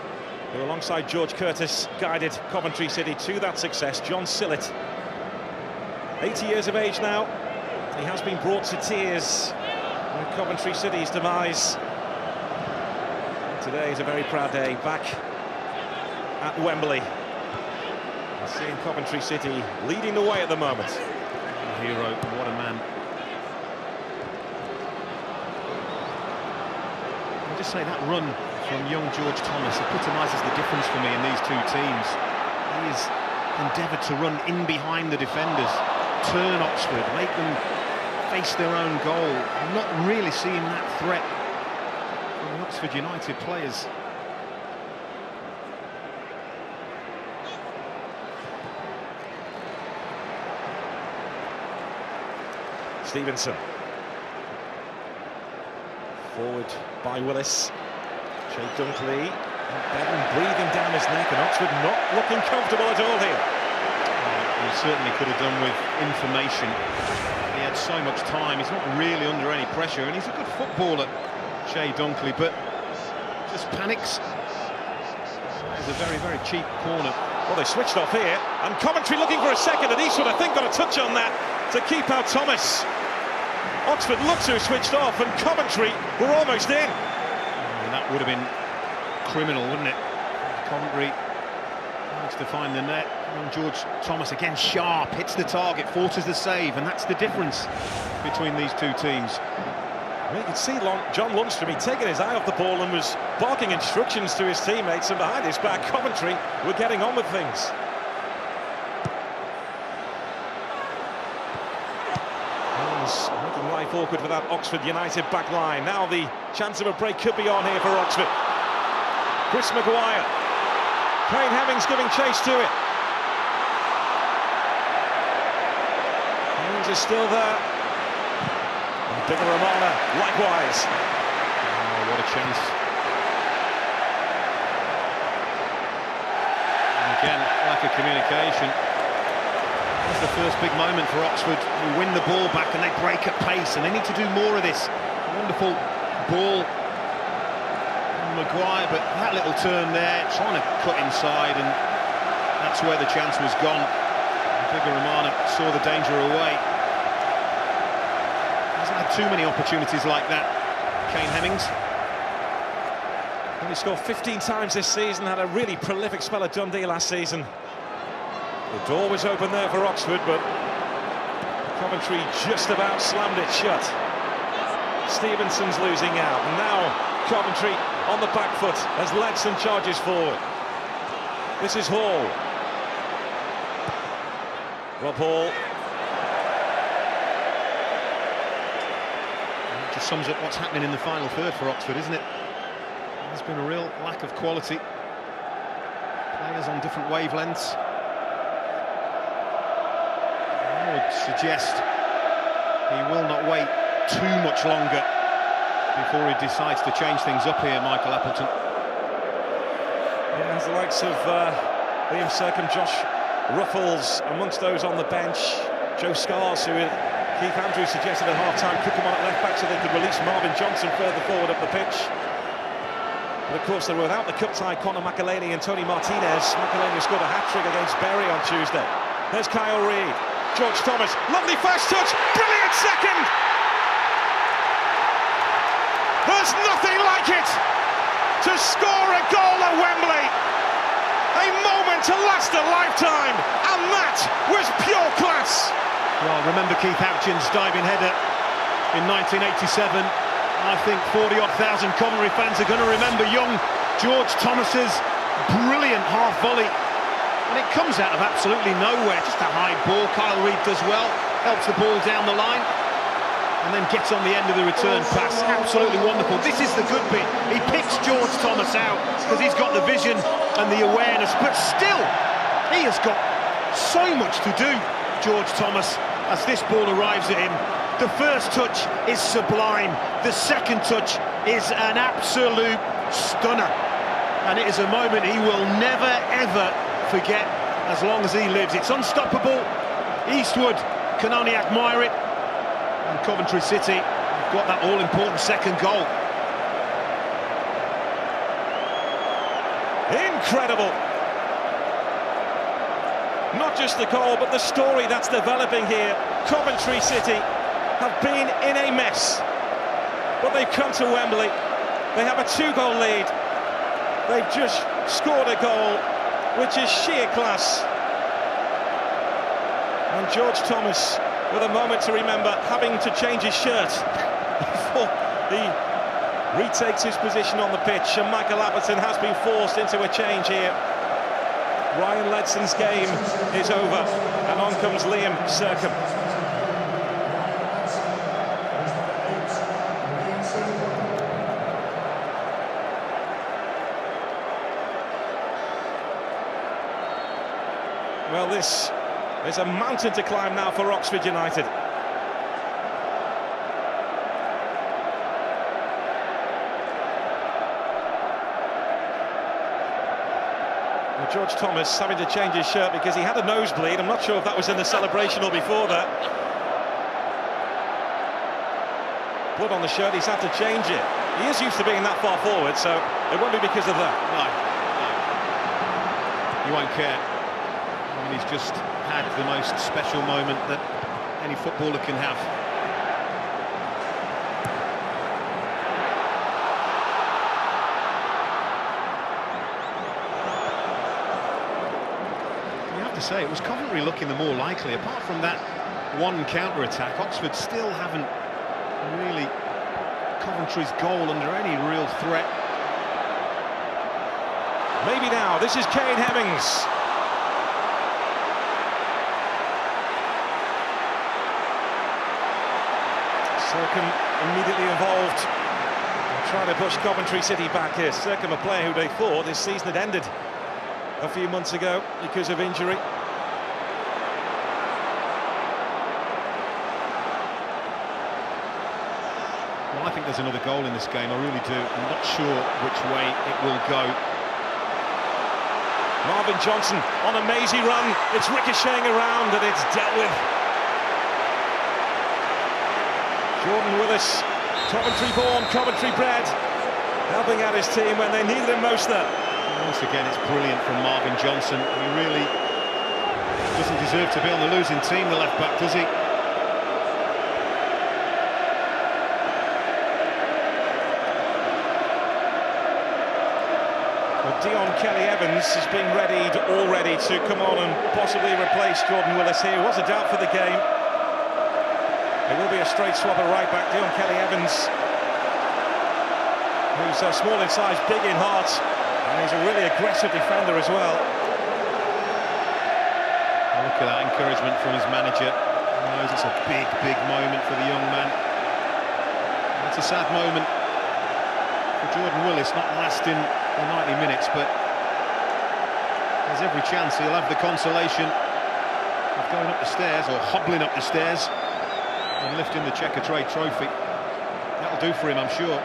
who, alongside George Curtis, guided Coventry City to that success, John Sillett. 80 years of age now. He has been brought to tears in Coventry City's demise. And today is a very proud day back at Wembley. And seeing Coventry City leading the way at the moment. A hero, what a man. I'll just say that run from young George Thomas epitomises the difference for me in these two teams. He has endeavoured to run in behind the defenders, turn Oxford, make them face their own goal. I'm not really seeing that threat from the Oxford United players. Stevenson. Forward by Willis. Shea Dunkley. Bevan breathing down his neck, and Oxford not looking comfortable at all here. He certainly could have done with information. He had so much time. He's not really under any pressure, and he's a good footballer, Shea Dunkley, but just panics. It's a very, very cheap corner. Well, they switched off here, and Coventry looking for a second, and Eastwood, I think, got a touch on that to keep out Thomas. Oxford looked to have switched off, and Coventry were almost in. And that would have been criminal, wouldn't it? Coventry managed to find the net. And George Thomas again sharp, hits the target, forces the save, and that's the difference between these two teams. You can see John Lundstrom, he'd taken his eye off the ball and was barking instructions to his teammates, and behind his back, Coventry were getting on with things. Making life awkward for that Oxford United back line. Now the chance of a break could be on here for Oxford. Chris Maguire. Kane Hemmings giving chase to it. Hemmings is still there. And Bigger Romana likewise. Oh, what a chance. And again, lack of communication. That's the first big moment for Oxford, who win the ball back and they break at pace, and they need to do more of this. Wonderful ball from Maguire, but that little turn there, trying to cut inside, and that's where the chance was gone. Bigger Romana saw the danger away. Hasn't had too many opportunities like that, Kane Hemmings. Only scored 15 times this season, had a really prolific spell at Dundee last season. The door was open there for Oxford, but Coventry just about slammed it shut. Stevenson's losing out, and now Coventry on the back foot as Ledson charges forward. This is Hall. Rob Hall. It just sums up what's happening in the final third for Oxford, isn't it? There's been a real lack of quality. Players on different wavelengths. I would suggest he will not wait too much longer before he decides to change things up here, Michael Appleton. Yeah, the likes of Liam Sercombe, Josh Ruffles amongst those on the bench. Joe Scars, who Keith Andrews suggested at half-time could come on at left-back so they could release Marvin Johnson further forward up the pitch. But of course, they were without the cup-tie Conor McElhaney and Tony Martinez. McElhaney scored a hat-trick against Bury on Tuesday. There's Kyle Reid. George Thomas, lovely first touch, brilliant second! There's nothing like it to score a goal at Wembley. A moment to last a lifetime, and that was pure class. Well, remember Keith Houchin's diving header in 1987. I think 40-odd thousand Coventry fans are going to remember young George Thomas's brilliant half volley. And it comes out of absolutely nowhere, just a high ball. Kyle Reid does well, helps the ball down the line, and then gets on the end of the return pass. Absolutely wonderful. This is the good bit. He picks George Thomas out because he's got the vision and the awareness, but still, he has got so much to do, George Thomas, as this ball arrives at him. The first touch is sublime. The second touch is an absolute stunner. And it is a moment he will never, ever forget as long as he lives. It's unstoppable. Eastwood can only admire it, and Coventry City have got that all-important second goal. Incredible. Not just the goal, but the story that's developing here. Coventry City have been in a mess, but they've come to Wembley. They have a 2-goal lead. They've just scored a goal, which is sheer class. And George Thomas, with a moment to remember, having to change his shirt before he retakes his position on the pitch, and Michael Appleton has been forced into a change here. Ryan Ledson's game is over, and on comes Liam Sercombe. Well, this is a mountain to climb now for Oxford United. Well, George Thomas having to change his shirt because he had a nosebleed. I'm not sure if that was in the celebration or before that. Blood on the shirt, he's had to change it. He is used to being that far forward, so it won't be because of that. No. You won't care. I mean, he's just had the most special moment that any footballer can have. say, it was Coventry looking the more likely. Apart from that one counter-attack, Oxford still haven't really Coventry's goal under any real threat. Maybe now, this is Kane Hemmings. Circum immediately involved, trying to push Coventry City back here. Circum, a player who they thought this season had ended a few months ago because of injury. Well, I think there's another goal in this game, I really do. I'm not sure which way it will go. Marvin Johnson on a mazy run. It's ricocheting around and it's dealt with. Jordan Willis, Coventry born, Coventry bred, helping out his team when they needed him most there. Once again, it's brilliant from Marvin Johnson. He really doesn't deserve to be on the losing team, the left back, does he? Well, Dion Kelly-Evans is being readied already to come on and possibly replace Jordan Willis here. Was a doubt for the game. It will be a straight swap at right back. Dion Kelly-Evans, who's small in size, big in heart, and he's a really aggressive defender as well. Look at that encouragement from his manager. He knows it's a big, big moment for the young man. It's a sad moment for Jordan Willis, not lasting the 90 minutes, but there's every chance he'll have the consolation of going up the stairs, or hobbling up the stairs, and lifting the checkatrade trophy. That'll do for him, I'm sure.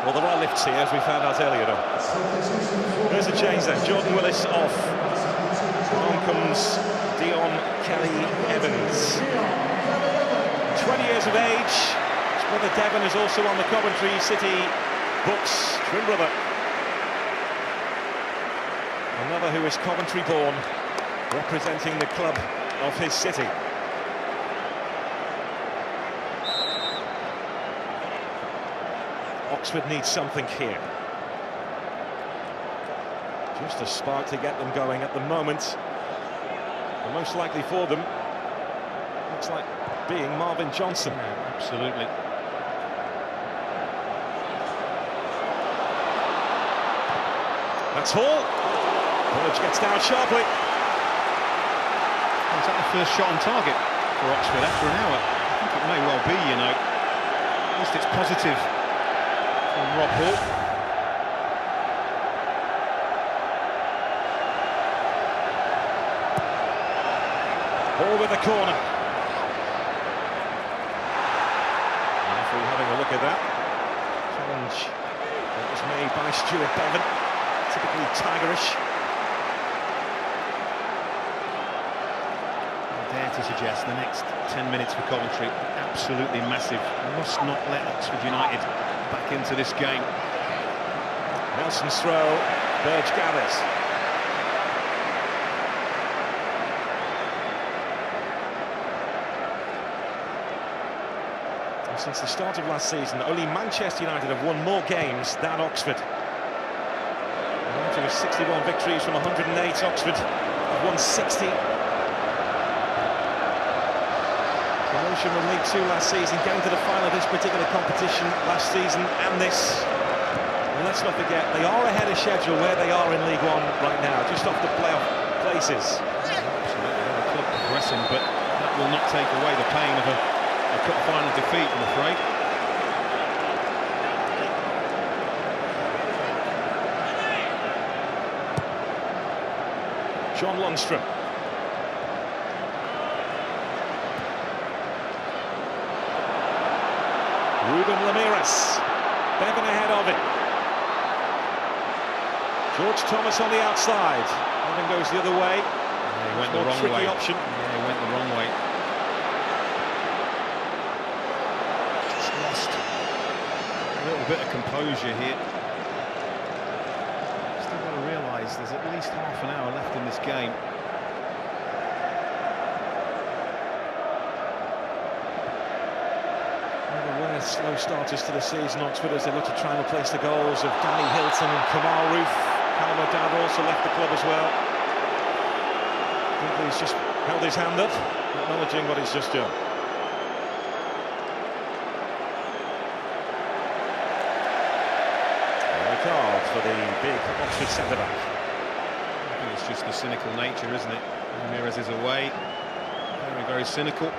Well, there are lifts here, as we found out earlier, though. There's a change then. Jordan Willis off. On comes Dion Kelly-Evans. 20 years of age. His brother Devon is also on the Coventry City books. Twin brother. Another who is Coventry born, representing the club of his city. Oxford needs something here. Just a spark to get them going at the moment. The most likely for them looks like being Marvin Johnson. Yeah, absolutely. That's Hall. Burge gets down sharply. Is that the first shot on target for Oxford after an hour? I think it may well be, you know. At least it's positive from Rob Hall. Ball with the corner. Referee having a look at that. Challenge that was made by Stuart Bevan. Typically tigerish. I dare to suggest the next 10 minutes for Coventry absolutely massive. Must not let Oxford United back into this game. Nelson's throw. Burge gathers. Since the start of last season, only Manchester United have won more games than Oxford. United with 61 victories from 108. Oxford have won 60. Promotion from League Two last season, getting to the final of this particular competition last season and this. And let's not forget, they are ahead of schedule where they are in League One right now, just off the playoff places. Absolutely, the club progressing, but that will not take away the pain of a cup final defeat, I'm afraid. John Lundstrom. Ruben Ramirez. Bevan ahead of it. George Thomas on the outside. Bevan goes the other way. Yeah, he went the wrong way. Option. Yeah, he went the wrong way. Just lost a little bit of composure here. Still got to realise there's at least half an hour left in this game. Slow starters to the season, Oxford, as they look to try and replace the goals of Danny Hilton and Kamal Roof. Callum O'Dowd also left the club as well. He's just held his hand up, acknowledging what he's just done. Card for the big Oxford centre-back. I think it's just the cynical nature, isn't it? Ramirez is away. Very, very cynical.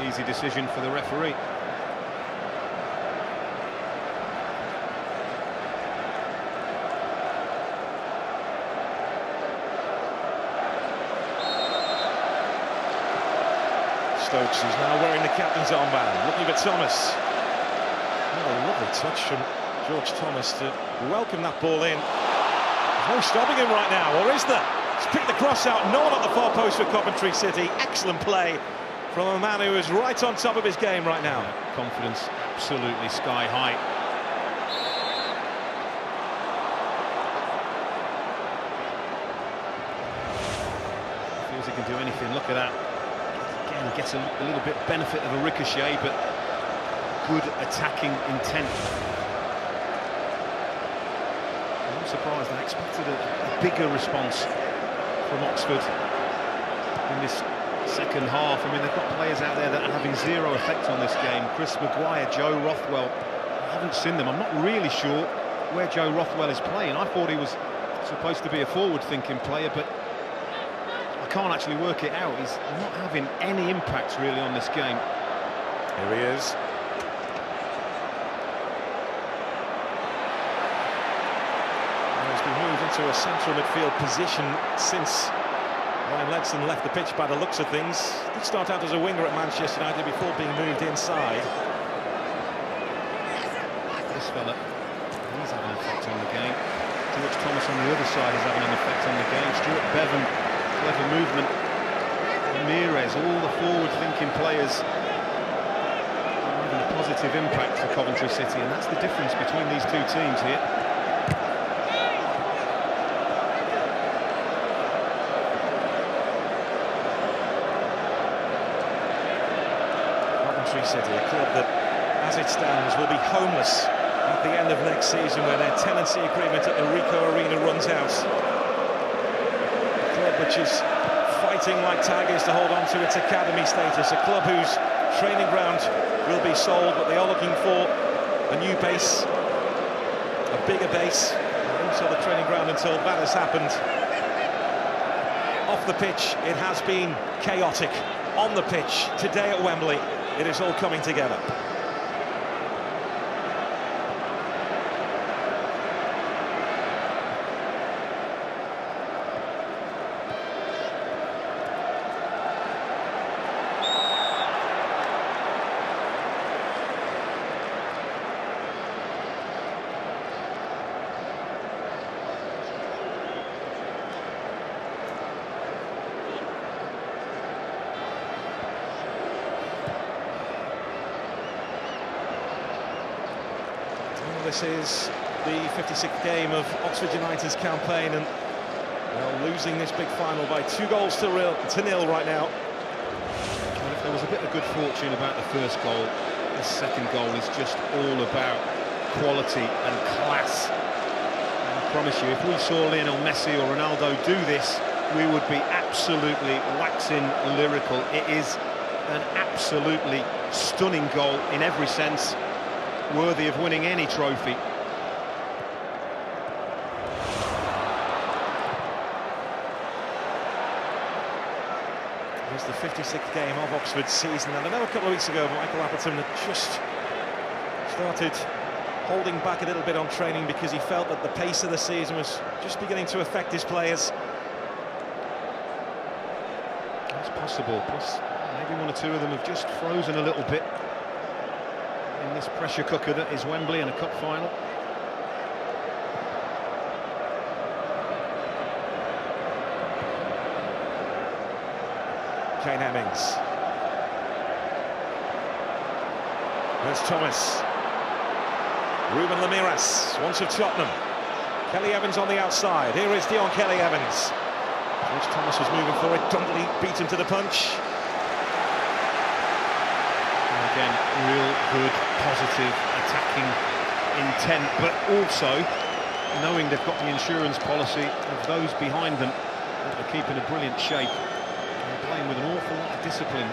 Easy decision for the referee. Stokes is now wearing the captain's armband, looking for Thomas. What a lovely touch from George Thomas to welcome that ball in. There's no stopping him right now, or is there? He's picked the cross out, no one at the far post for Coventry City. Excellent play from a man who is right on top of his game right now. Confidence absolutely sky high. Feels he can do anything, look at that. Again, gets a little bit benefit of a ricochet, but good attacking intent. I'm surprised. I expected a bigger response from Oxford in this second half. I mean, they've got players out there that are having zero effect on this game. Chris Maguire, Joe Rothwell. I haven't seen them. I'm not really sure where Joe Rothwell is playing. I thought he was supposed to be a forward-thinking player, but I can't actually work it out. He's not having any impact really on this game. Here he is. Into a central midfield position since Ryan Ledson left the pitch by the looks of things. He did start out as a winger at Manchester United before being moved inside. This fella, he's having an effect on the game. George Thomas on the other side is having an effect on the game. Stuart Bevan, clever movement. Ramirez, all the forward-thinking players are having a positive impact for Coventry City, and that's the difference between these two teams here. City, a club that, as it stands, will be homeless at the end of next season when their tenancy agreement at the Ricoh Arena runs out. A club which is fighting like tigers to hold on to its academy status, a club whose training ground will be sold, but they are looking for a new base, a bigger base. They won't sell the training ground until that has happened. Off the pitch, it has been chaotic. On the pitch, today at Wembley, it is all coming together. This is the 56th game of Oxford United's campaign, and they're losing this big final by 2 goals to 0 right now. Well, if there was a bit of good fortune about the first goal, this second goal is just all about quality and class. And I promise you, if we saw Lionel Messi or Ronaldo do this, we would be absolutely waxing lyrical. It is an absolutely stunning goal in every sense, worthy of winning any trophy. It's the 56th game of Oxford's season, and I know a couple of weeks ago Michael Appleton had just started holding back a little bit on training because he felt that the pace of the season was just beginning to affect his players. It's possible, plus maybe 1 or 2 of them have just frozen a little bit in this pressure cooker that is Wembley in a cup final. Kane Hemmings. There's Thomas. Ruben Ramirez, once of Tottenham. Kelly Evans on the outside. Here is Dion Kelly Evans. George Thomas was moving for it. Dunkley beat him to the punch. And again, real good, positive, attacking intent, but also knowing they've got the insurance policy of those behind them They're keeping a brilliant shape and playing with an awful lot of discipline.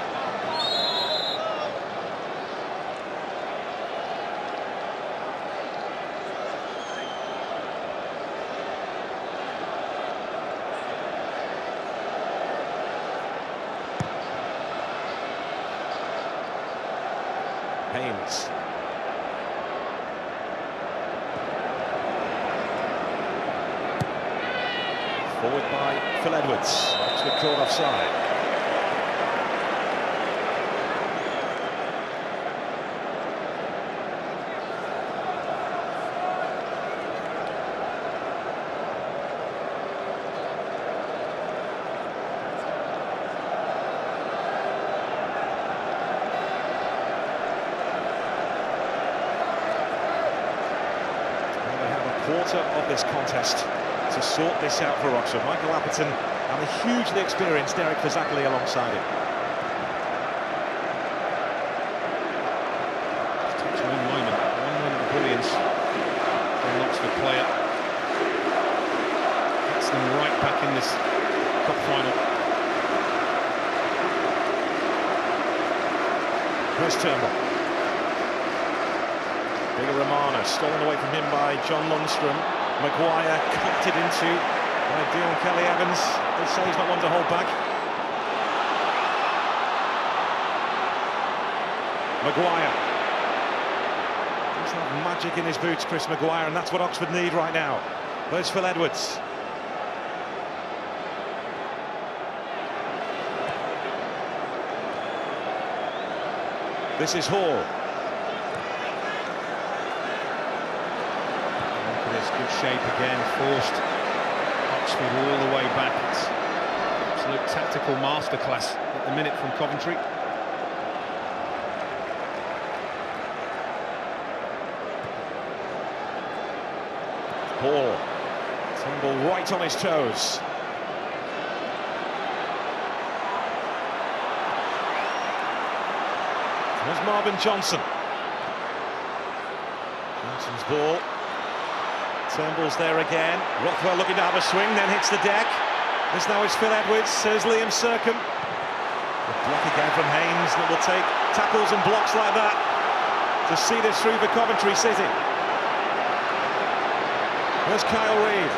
Haynes. Forward by Phil Edwards. Oxford caught offside. Quarter of this contest to sort this out for Oxford. Michael Appleton and a hugely experienced Derek Fazackerley alongside him. Just takes one moment of brilliance from an Oxford player. Gets them right back in this cup final. Chris Turnbull. Bigger Romana, stolen away from him by John Lundstrom. Maguire cutted into by Dion Kelly-Evans. They say he's not one to hold back. Maguire. He's got magic in his boots, Chris Maguire, and that's what Oxford need right now. There's Phil Edwards. This is Hall. Good shape again, forced Oxford all the way back. It's absolute tactical masterclass at the minute from Coventry. Hall. Turnbull right on his toes. There's Marvin Johnson. Johnson's ball. Turnbull's there again. Rothwell looking to have a swing, then hits the deck. This now is Phil Edwards, says Liam Sercombe. The block again from Haynes that will take tackles and blocks like that to see this through for Coventry City. There's Kyle Reid.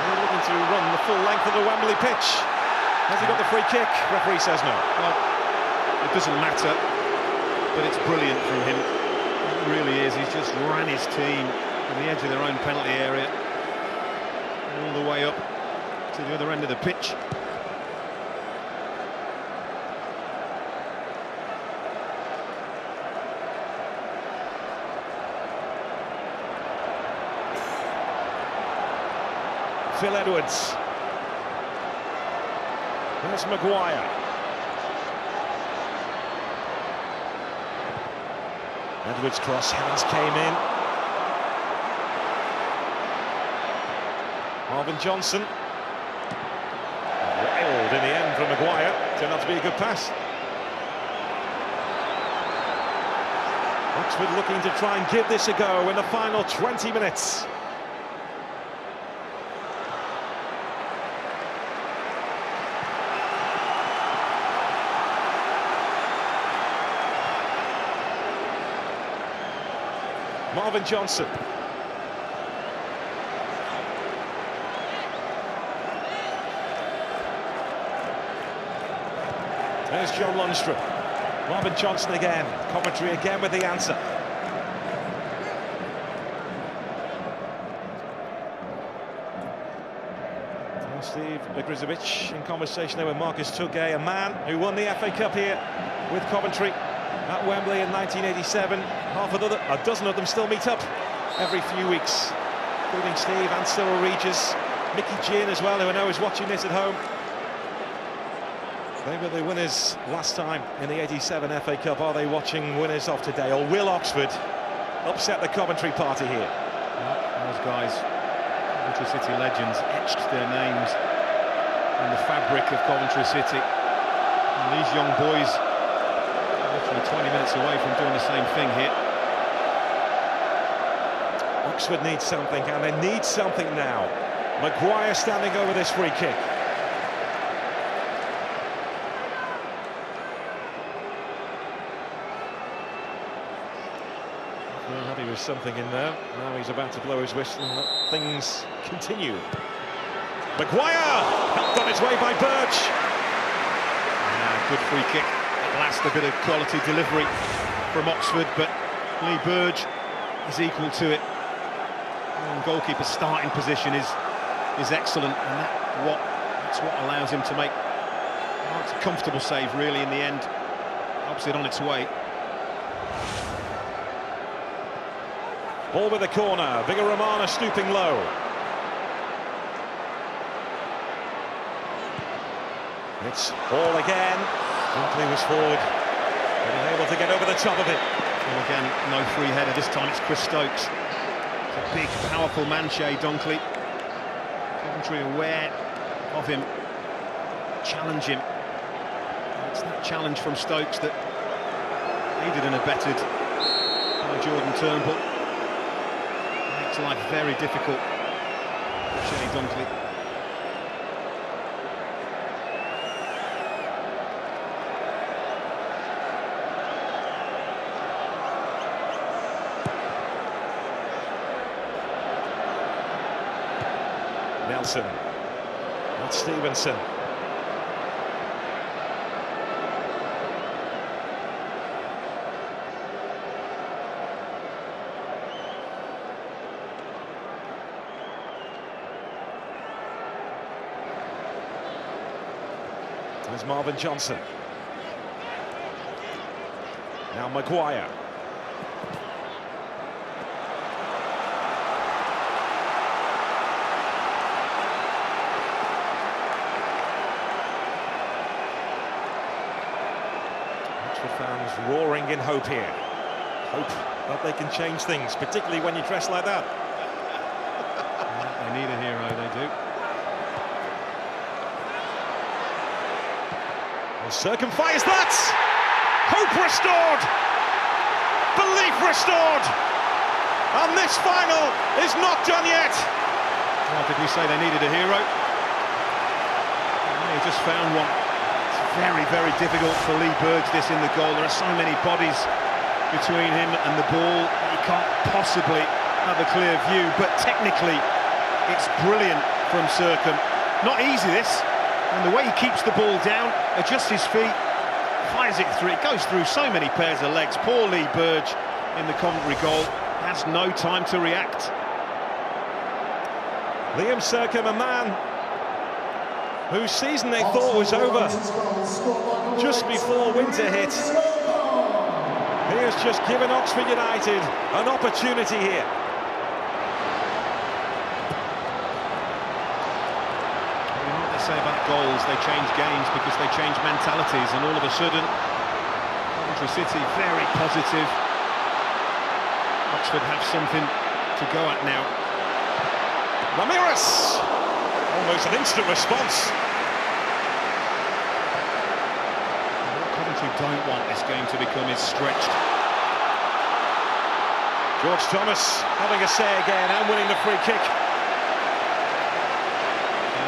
He's looking to run the full length of the Wembley pitch. Has he got the free kick? Referee says no. Well, it doesn't matter, but it's brilliant from him. It really is. He's just ran his team to the edge of their own penalty area, all the way up to the other end of the pitch. Phil Edwards. There's Maguire. Edwards' cross, hands came in. Marvin Johnson. Railed in the end from Maguire. Turned out to be a good pass. Oxford looking to try and give this a go in the final 20 minutes. Marvin Johnson. There's John Lundstrom. Marvin Johnson again. Coventry again with the answer. Steve Igrizovic in conversation there with Marcus Tugay, a man who won the FA Cup here with Coventry at Wembley in 1987. A dozen of them still meet up every few weeks, including Steve and Cyril Regis, Mickey Ginn as well, who I know is watching this at home. They were the winners last time in the 87 FA Cup. Are they watching winners of today, or will Oxford upset the Coventry party here? Those guys, Coventry City legends, etched their names in the fabric of Coventry City. And these young boys are literally 20 minutes away from doing the same thing here. Oxford needs something, and they need something now. Maguire standing over this free kick. Well, happy with something in there. Now he's about to blow his whistle and let things continue. Maguire! Helped on his way by Birch. Good free kick. At last, a bit of quality delivery from Oxford, but Lee Burge is equal to it. And goalkeeper's starting position is excellent, and that's what allows him to make it's a comfortable save, really, in the end. Helps it on its way. Ball with the corner. Bigger Romana stooping low. It's Ball again. Dunkley was forward, but unable to get over the top of it. And again, no free header. This time it's Chris Stokes. It's a big, powerful man, Shea Dunkley. Coventry aware of him, challenge him. And it's that challenge from Stokes that aided and abetted by Jordan Turnbull. Makes life very difficult for Shea Dunkley. Nelson, not Stevenson. There's Marvin Johnson. Now Maguire. Fans roaring in hope here. Hope that they can change things, particularly when you dress like that. They need a hero, they do. Well, Circum fires that! Hope restored! Belief restored! And this final is not done yet! Well, did we say they needed a hero? He just found one. Very, very difficult for Lee Burge this in the goal. There are so many bodies between him and the ball. He can't possibly have a clear view, but technically it's brilliant from Circum. Not easy, this. And the way he keeps the ball down, adjusts his feet, fires it through. It goes through so many pairs of legs. Poor Lee Burge in the Coventry goal has no time to react. Liam Circum, a man whose season they thought was over just before winter hit. He has just given Oxford United an opportunity here. You know what they say about goals, they change games because they change mentalities, and all of a sudden Coventry City very positive. Oxford have something to go at now. Ramirez! Almost an instant response. What Coventry don't want this game to become is stretched. George Thomas having a say again and winning the free kick.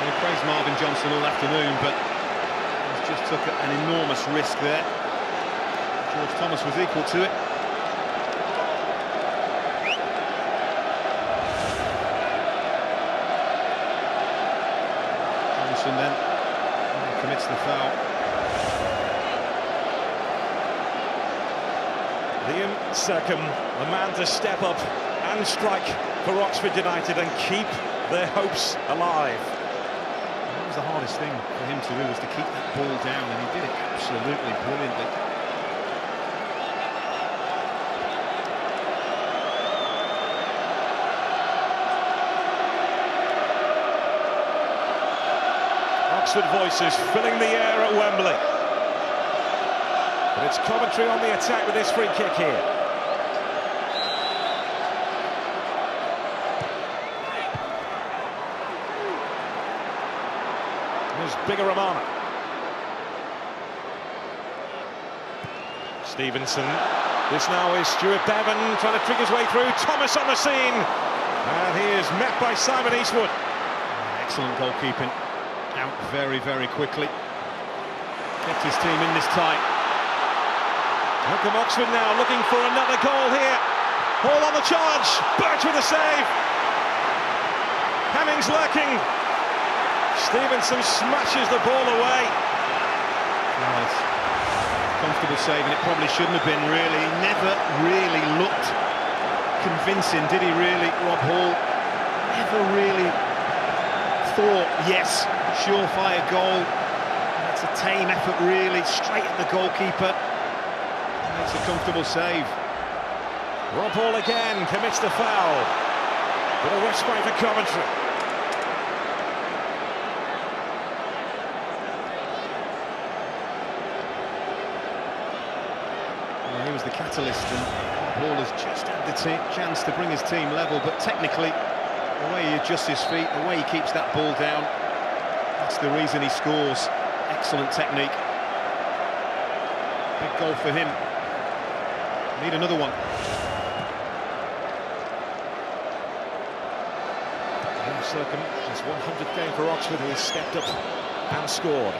We praised Marvin Johnson all afternoon, but he's just took an enormous risk there. George Thomas was equal to it. And then commits the foul. Liam Circum, the man to step up and strike for Oxford United and keep their hopes alive. That was the hardest thing for him to do, was to keep that ball down, and he did it absolutely brilliantly. Oxford voices filling the air at Wembley. But it's Coventry on the attack with this free kick here. There's Bigger Romana. Stevenson. This now is Stuart Bevan trying to trick his way through. Thomas on the scene. And he is met by Simon Eastwood. Excellent goalkeeping. Out very, very quickly. Kept his team in this tight. Here come Oxford now, looking for another goal here. All on the charge. Birch with a save. Hemmings lurking. Stevenson smashes the ball away. Nice. Comfortable save, and it probably shouldn't have been, really. He never really looked convincing, did he, really, Rob Hall? Never really thought, yes, surefire goal. It's a tame effort, really, straight at the goalkeeper. It's a comfortable save. Rob Hall again commits the foul. But a respite for Coventry. Well, he was the catalyst, and Hall has just had the chance to bring his team level, but technically, the way he adjusts his feet, the way he keeps that ball down, that's the reason he scores. Excellent technique. Big goal for him. Need another one. Circum, his 100th game for Oxford, who has stepped up and scored.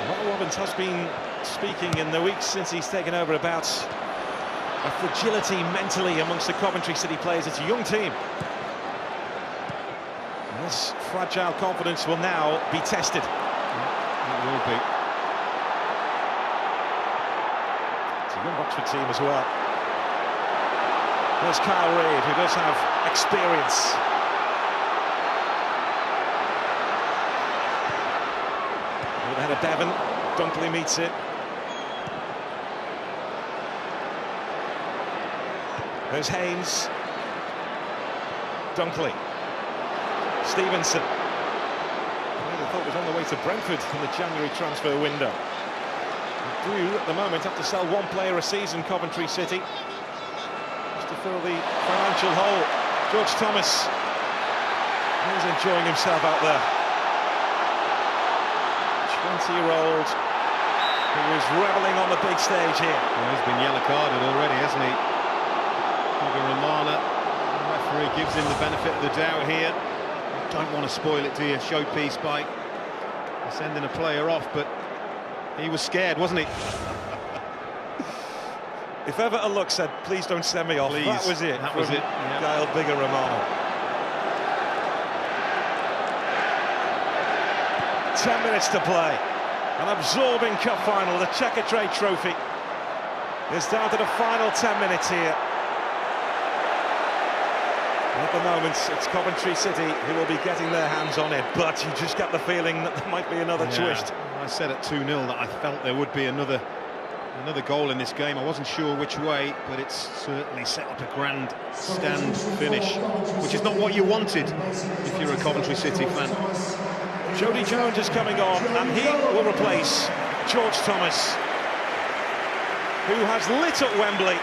Mark Robbins has been speaking in the weeks since he's taken over about a fragility mentally amongst the Coventry City players. It's a young team. And this fragile confidence will now be tested. It will be. It's a young Oxford team as well. There's Kyle Reid, who does have experience. With the head of Devon, Dunkley meets it. There's Haynes. Dunkley. Stevenson. I thought was on the way to Brentford in the January transfer window. They do, at the moment, have to sell one player a season, Coventry City, to fill the financial hole. George Thomas, he's enjoying himself out there. 20-year-old who is revelling on the big stage here. Well, he's been yellow carded already, hasn't he? Romana, the referee gives him the benefit of the doubt here. Don't want to spoil it, do you? Showpiece by sending a player off, but he was scared, wasn't he? If ever a look said, please don't send me off, Please. that was it. That was it. Yeah. Gael Bigger Romano. 10 minutes to play. An absorbing cup final. The Checkatrade trophy is down to the final 10 minutes here. At the moment, it's Coventry City who will be getting their hands on it, but you just get the feeling that there might be another twist. I said at 2-0 that I felt there would be another goal in this game. I wasn't sure which way, but it's certainly set up a grand stand finish, which is not what you wanted if you're a Coventry City fan. Jody Jones is coming on, and he will replace George Thomas, who has lit up Wembley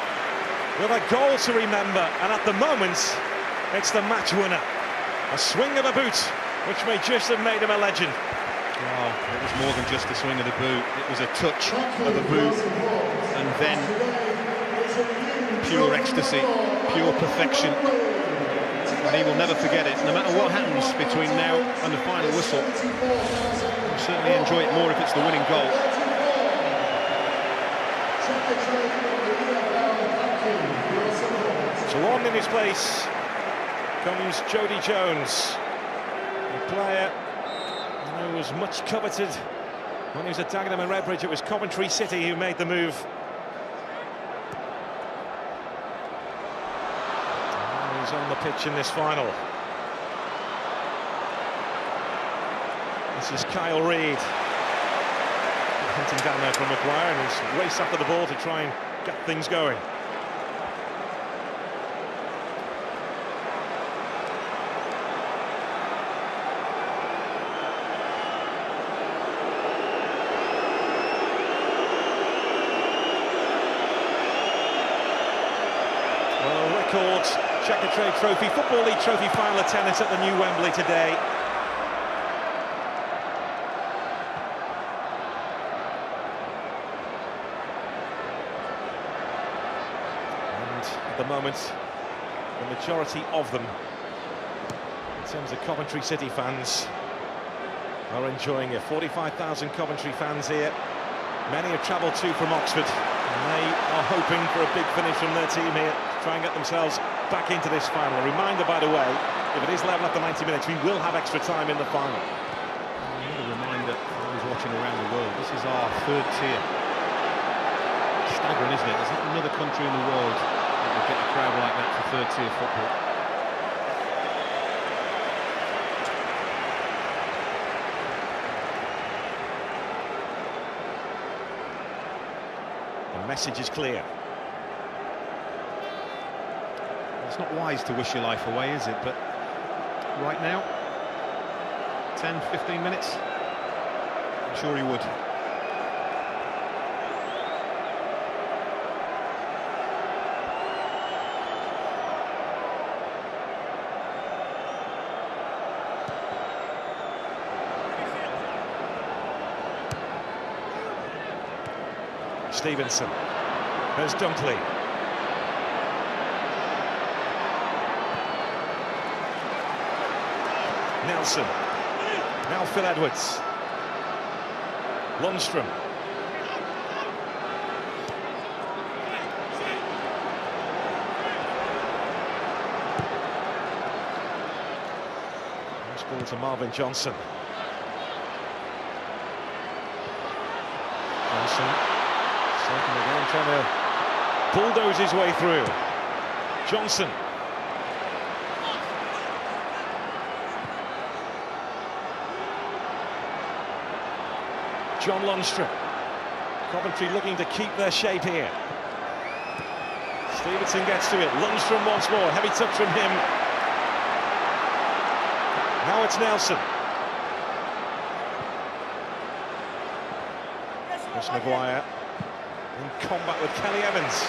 with a goal to remember, and at the moment, it's the match winner. A swing of a boot, which may just have made him a legend. Oh, it was more than just a swing of the boot. It was a touch of a boot, and then pure ecstasy, pure perfection. And he will never forget it, no matter what happens between now and the final whistle. He'll certainly enjoy it more if it's the winning goal. So on in his place comes Jody Jones, a player who was much coveted when he was at Dagenham and Redbridge. It was Coventry City who made the move. And he's on the pitch in this final. This is Kyle Reid, hunting down there from Maguire, and he's raced after the ball to try and get things going. Record Checkatrade Trophy, Football League Trophy final attendance at the new Wembley today. And at the moment, the majority of them terms of Coventry City fans are enjoying it. 45,000 Coventry fans here. Many have travelled too from Oxford, and they are hoping for a big finish from their team here to try and get themselves back into this final. A reminder, by the way, if it is level after 90 minutes, we will have extra time in the final. Another reminder for those watching around the world, this is our third tier. Staggering, isn't it? There's not another country in the world that will get a crowd like that for third tier football. The message is clear. It's not wise to wish your life away, is it? But right now, 10, 15 minutes, I'm sure he would. Stevenson. There's Dunkley. Nelson. Now Phil Edwards. Lundstrom. Nice ball to Marvin Johnson. Johnson. Second again, trying to bulldoze his way through. Johnson. John Lundstrom. Coventry looking to keep their shape here. Stevenson gets to it. Lundstrom once more. Heavy touch from him. Now it's Nelson. Chris Maguire in combat with Kelly Evans.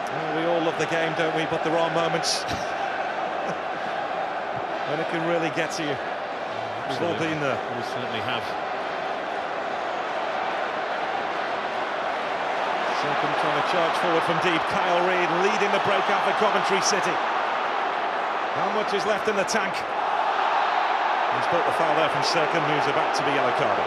Well, we all love the game, don't we? But there are moments when it can really get to you. We've all been there. We certainly have. Second trying to charge forward from deep. Kyle Reid leading the breakout for Coventry City. How much is left in the tank? He's bought the foul there from Serkin, who's about to be yellow carded.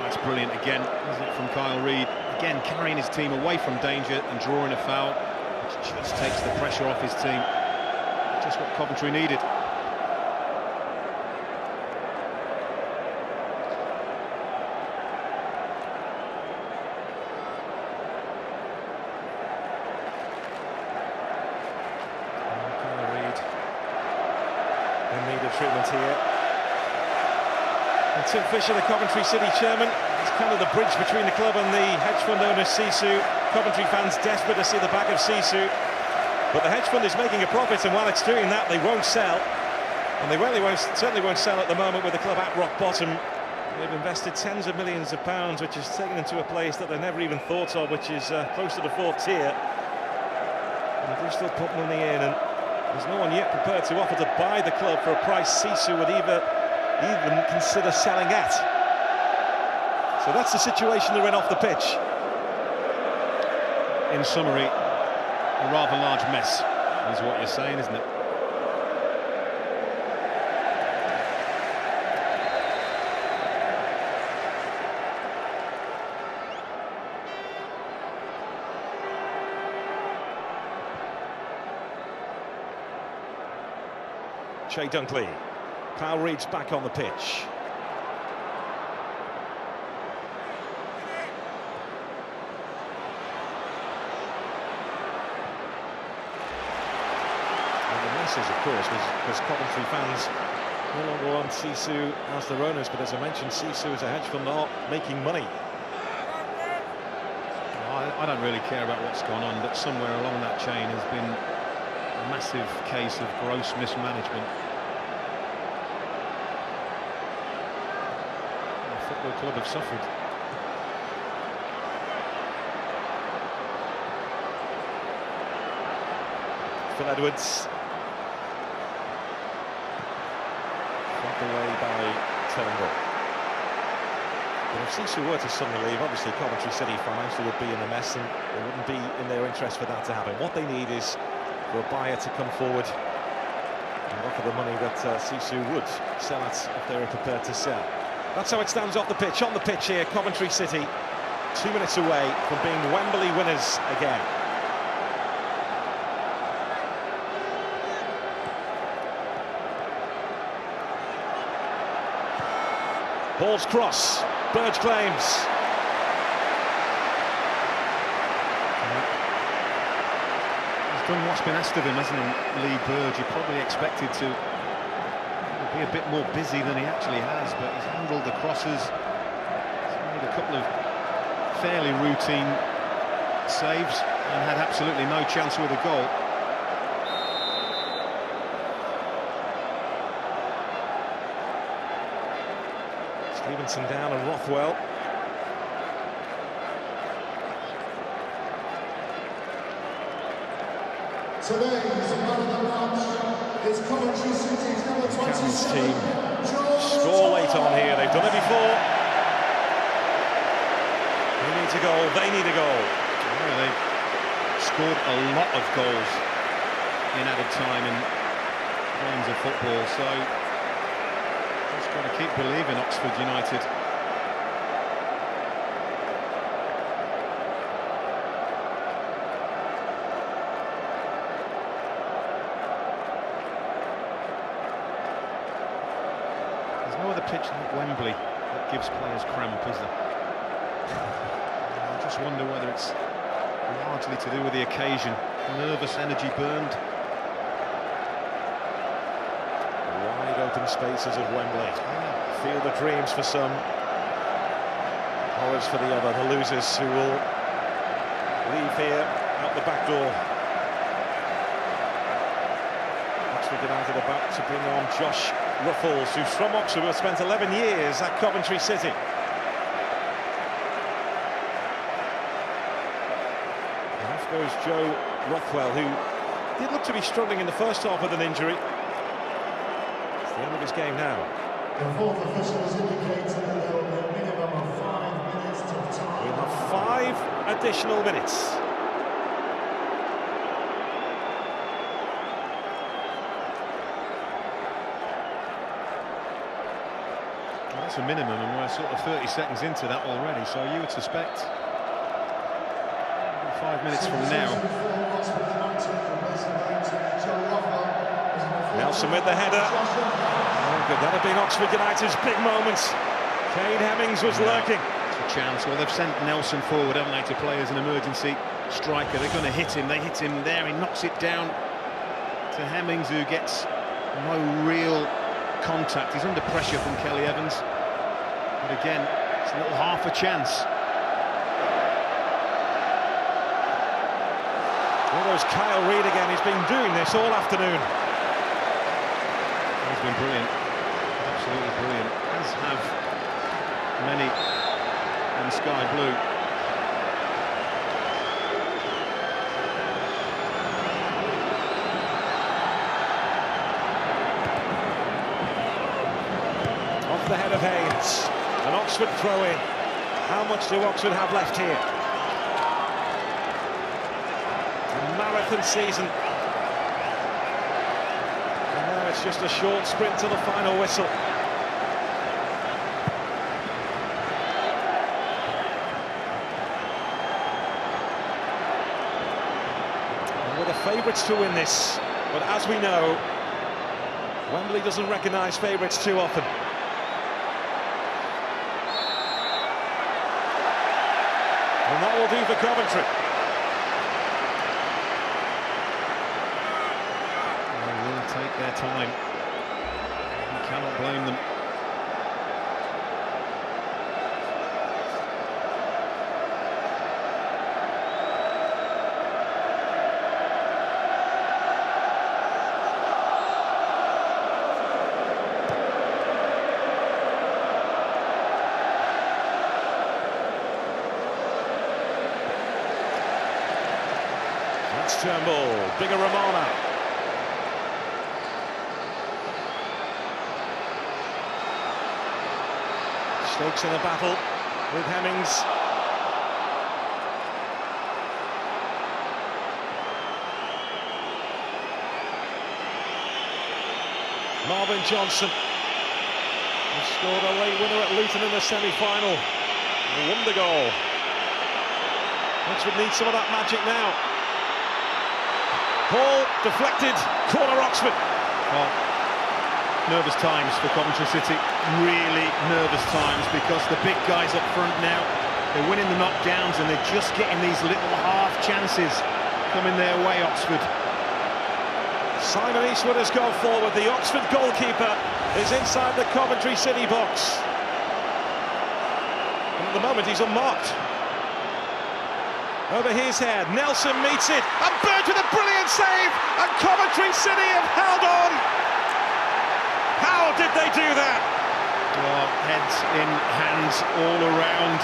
That's brilliant again, isn't it, from Kyle Reid? Again, carrying his team away from danger and drawing a foul, which just takes the pressure off his team. Just what Coventry needed. Treatment here. And Tim Fisher, the Coventry City chairman, is kind of the bridge between the club and the hedge fund owner Sisu. Coventry fans desperate to see the back of Sisu, but the hedge fund is making a profit, and while it's doing that, they won't sell, and they certainly won't sell at the moment with the club at rock bottom. They've invested tens of millions of pounds, which has taken them to a place that they never even thought of, which is close to the fourth tier. And they still put money in, and there's no one yet prepared to offer to buy the club for a price Sisu would even consider selling at. So that's the situation they're in off the pitch. In summary, a rather large mess is what you're saying, isn't it? Che Dunkley. Kyle Reid's back on the pitch. And the message, of course, was Coventry fans no longer want Sisu as their owners, but as I mentioned, Sisu as a hedge fund are making money. I don't really care about what's gone on, but somewhere along that chain has been a massive case of gross mismanagement. The football club have suffered. Michael Edwards. Fought away by Turnbull. But if Sisu were to suddenly leave, obviously Coventry City financially would be in a mess, and it wouldn't be in their interest for that to happen. What they need is for a buyer to come forward and offer the money that Sisu would sell at if they were prepared to sell. That's how it stands off the pitch. On the pitch here, Coventry City, 2 minutes away from being Wembley winners again. Ball's cross, Burge claims. He's done what's been asked of him, hasn't he, Lee Burge? You probably expected to be a bit more busy than he actually has, but he's handled the crosses. He's made a couple of fairly routine saves and had absolutely no chance with a goal. Stevenson down and Rothwell. Today's man of the match is Coventry City's number 27. team score late on here. They've done it before. He needs a goal. They need a goal. Well, they've scored a lot of goals in added time in games of football, so just got to keep believing, Oxford United. There's no other pitch like Wembley that gives players cramp, is there? I just wonder whether it's largely to do with the occasion. Nervous energy burned. Wide open spaces of Wembley. Field of dreams for some, horrors for the other. The losers who will leave here out the back door. Oxford United about to bring on Josh Ruffles, who's from Oxford, who has spent 11 years at Coventry City. And off goes Joe Rothwell, who did look to be struggling in the first half with an injury. It's the end of his game now. The fourth official has indicated that there will be a minimum of 5 minutes of time. We'll have 5 additional minutes. Well, that's a minimum, and we're sort of 30 seconds into that already, so you would suspect 5 minutes from now. Nelson with the header. Oh, good. That had been Oxford United's big moment. Kane Hemmings was lurking. It's a chance. Well, they've sent Nelson forward, haven't they, to play as an emergency striker. They're going to hit him. They hit him there. He knocks it down to Hemmings, who gets no real contact. He's under pressure from Kelly Evans. But again, it's a little half a chance. Well, there's Kyle Reid again. He's been doing this all afternoon. He's been brilliant. Absolutely brilliant. As have many in sky blue. Off the head of Haynes. An Oxford throw-in. How much do Oxford have left here? A marathon season. And now it's just a short sprint to the final whistle. And we're the favourites to win this, but as we know, Wembley doesn't recognise favourites too often. And that will do for Coventry. They will take their time. You cannot blame them. That's Turnbull, bigger Romana. Stokes in a battle with Hemmings. Marvin Johnson has scored a late winner at Luton in the semi-final. A wonder goal. Oxford needs some of that magic now. Ball deflected, corner Oxford. Well, nervous times for Coventry City, really nervous times, because the big guys up front now, they're winning the knockdowns and they're just getting these little half chances coming their way, Oxford. Simon Eastwood has gone forward. The Oxford goalkeeper is inside the Coventry City box. And at the moment he's unmarked. Over his head, Nelson meets it, and Bird with a brilliant save, and Coventry City have held on. How did they do that? Well, heads in hands all around.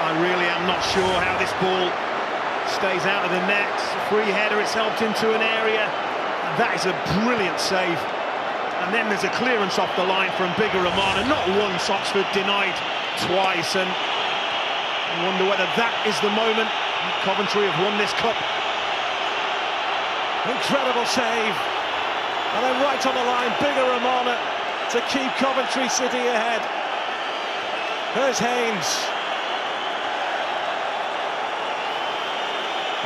I really am not sure how this ball stays out of the net. Free header, it's helped into an area. That is a brilliant save. And then there's a clearance off the line from Bigger Romana. Not once, Oxford denied twice. And I wonder whether that is the moment Coventry have won this cup. Incredible save. And then right on the line, Bigger Romana to keep Coventry City ahead. There's Haynes.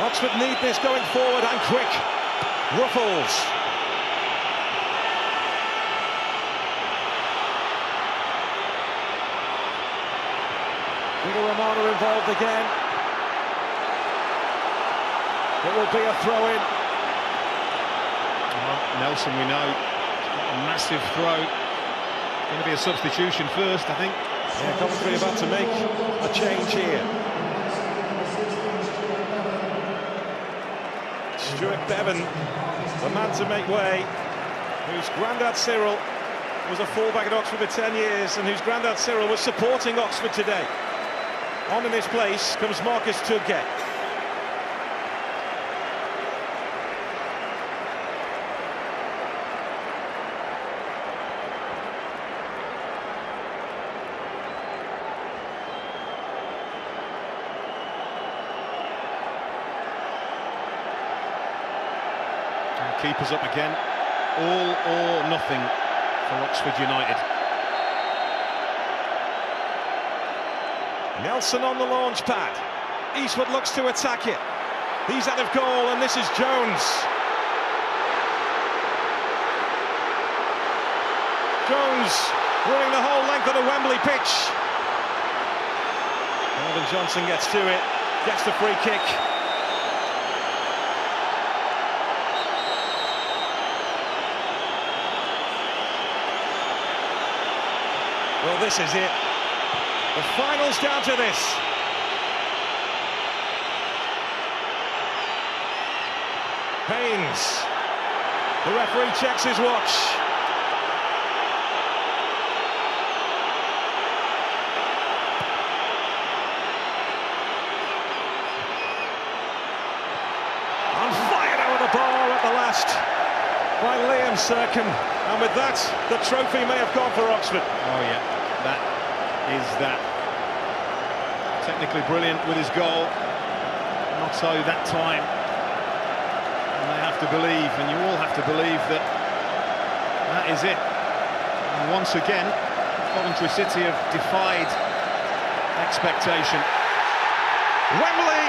Oxford need this going forward, and quick. Ruffles. Bigger Romana involved again. It will be a throw-in. Well, Nelson, we know, a massive throw. Going to be a substitution first, I think. Yeah, Coventry about to make a change here. Stuart Bevan, the man to make way, whose granddad Cyril was a fullback at Oxford for 10 years, and whose granddad Cyril was supporting Oxford today. On in his place comes Marcus Tudgett. Keepers up again. All or nothing for Oxford United. Nelson on the launch pad. Eastwood looks to attack it. He's out of goal, and this is Jones. Jones running the whole length of the Wembley pitch. Marvin Johnson gets to it, gets the free kick. Well, this is it. The final's down to this. Haynes. The referee checks his watch. And fired over the bar at the last by Liam Serkin. And with that, the trophy may have gone for Oxford. Oh yeah, that is that. Technically brilliant with his goal. Not so that time. And they have to believe, and you all have to believe, that that is it. And once again, Coventry City have defied expectation. Wembley,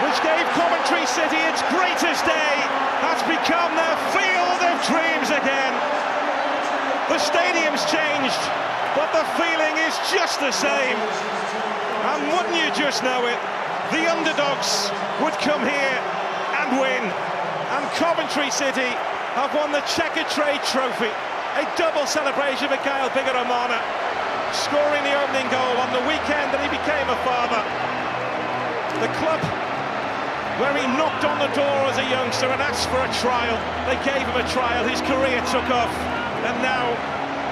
which gave Coventry City its greatest day, has become their field of dreams again. The stadium's changed, but the feeling is just the same. And wouldn't you just know it, the underdogs would come here and win. And Coventry City have won the checkatrade trophy. A double celebration for Kyle Bigger Romana, scoring the opening goal on the weekend that he became a father. The club, where he knocked on the door as a youngster and asked for a trial, they gave him a trial, his career took off, and now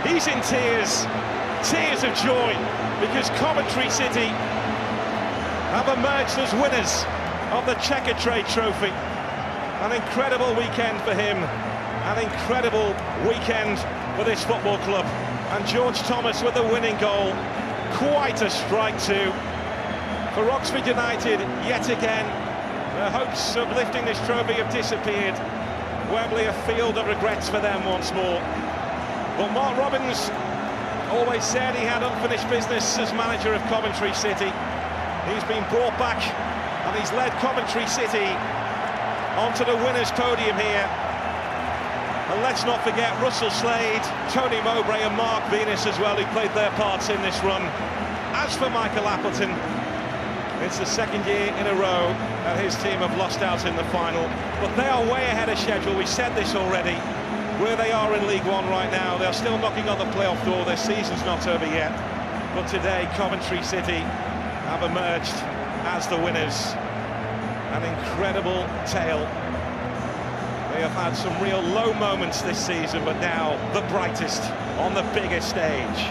he's in tears of joy, because Coventry City have emerged as winners of the checkatrade trophy. An incredible weekend for him, an incredible weekend for this football club. And George Thomas with the winning goal. quite a strike too. For Oxford United, yet again, the hopes of lifting this trophy have disappeared. Wembley, a field of regrets for them once more. But Mark Robins always said he had unfinished business as manager of Coventry City. He's been brought back and he's led Coventry City onto the winners' podium here. And let's not forget Russell Slade, Tony Mowbray and Mark Venus as well, who played their parts in this run. As for Michael Appleton, it's the second year in a row that his team have lost out in the final. But they are way ahead of schedule, we said this already. Where they are in League One right now, they're still knocking on the playoff door, their season's not over yet. But today, Coventry City have emerged as the winners. An incredible tale. They have had some real low moments this season, but now the brightest on the biggest stage.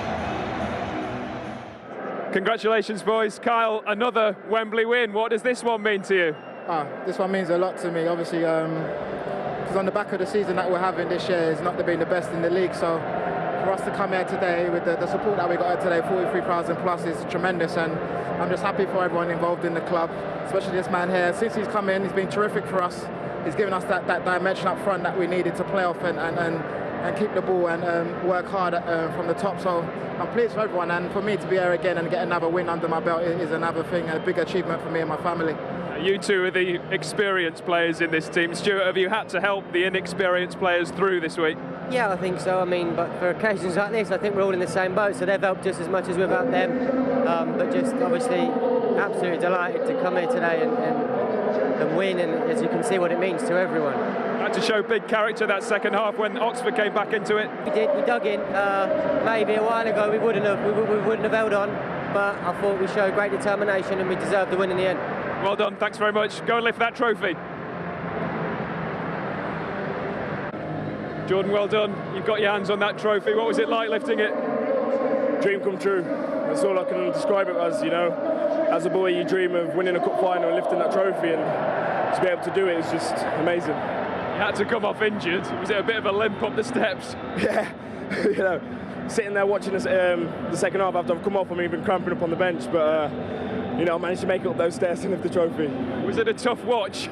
Congratulations, boys. Kyle, another Wembley win. What does this one mean to you? This one means a lot to me, obviously, because on the back of the season that we're having this year is not been the best in the league. So for us to come here today with the support that we got here today, 43,000 plus, is tremendous, and I'm just happy for everyone involved in the club, especially this man here. Since he's come in, he's been terrific for us. He's given us that dimension up front that we needed to play off and keep the ball and work hard from the top. So I'm pleased for everyone, and for me to be here again and get another win under my belt is another thing, a big achievement for me and my family. You two are the experienced players in this team. Stuart, have you had to help the inexperienced players through this week? Yeah, I think so. I mean, but for occasions like this, I think we're all in the same boat, so they've helped just as much as we've helped them. But just obviously absolutely delighted to come here today and win, and as you can see what it means to everyone. Had to show big character that second half when Oxford came back into it. We did. We dug in. Maybe a while ago we wouldn't have held on, but I thought we showed great determination and we deserved the win in the end. Well done. Thanks very much. Go and lift that trophy. Jordan, well done. You've got your hands on that trophy. What was it like lifting it? Dream come true. That's all I can describe it as, you know. As a boy, you dream of winning a cup final and lifting that trophy, and to be able to do it is just amazing. You had to come off injured. Was it a bit of a limp up the steps? Yeah, you know, sitting there watching this, the second half after I've come off, I'm even cramping up on the bench, but you know, I managed to make it up those stairs and lift the trophy. Was it a tough watch,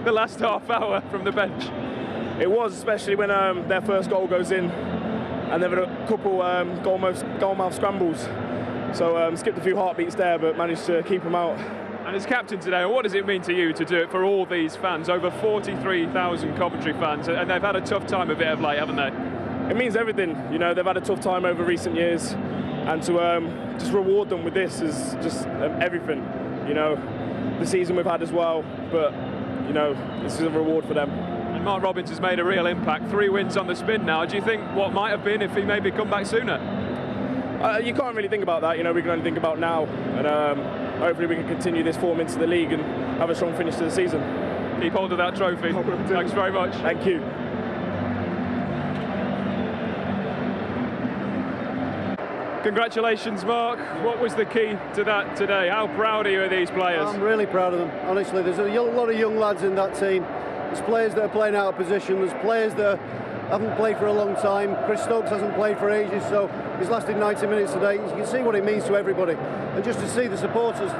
the last half hour from the bench? It was, especially when their first goal goes in, and there were a couple goal-mouth scrambles. So skipped a few heartbeats there, but managed to keep them out. And as captain today, what does it mean to you to do it for all these fans, over 43,000 Coventry fans, and they've had a tough time of it of late, haven't they? It means everything. You know, they've had a tough time over recent years, and to just reward them with this is just everything. You know, the season we've had as well, but you know, this is a reward for them. And Mark Robins has made a real impact. 3 wins on the spin now. Do you think what might have been if he maybe come back sooner? You can't really think about that. You know, we can only think about now, and hopefully we can continue this form into the league and have a strong finish to the season. Keep hold of that trophy. Thanks very much. Thank you. Congratulations, Mark. What was the key to that today? How proud are you of these players? I'm really proud of them, honestly. There's a lot of young lads in that team. There's players that are playing out of position. There's players that haven't played for a long time. Chris Stokes hasn't played for ages, so he's lasted 90 minutes today. You can see what it means to everybody. And just to see the supporters'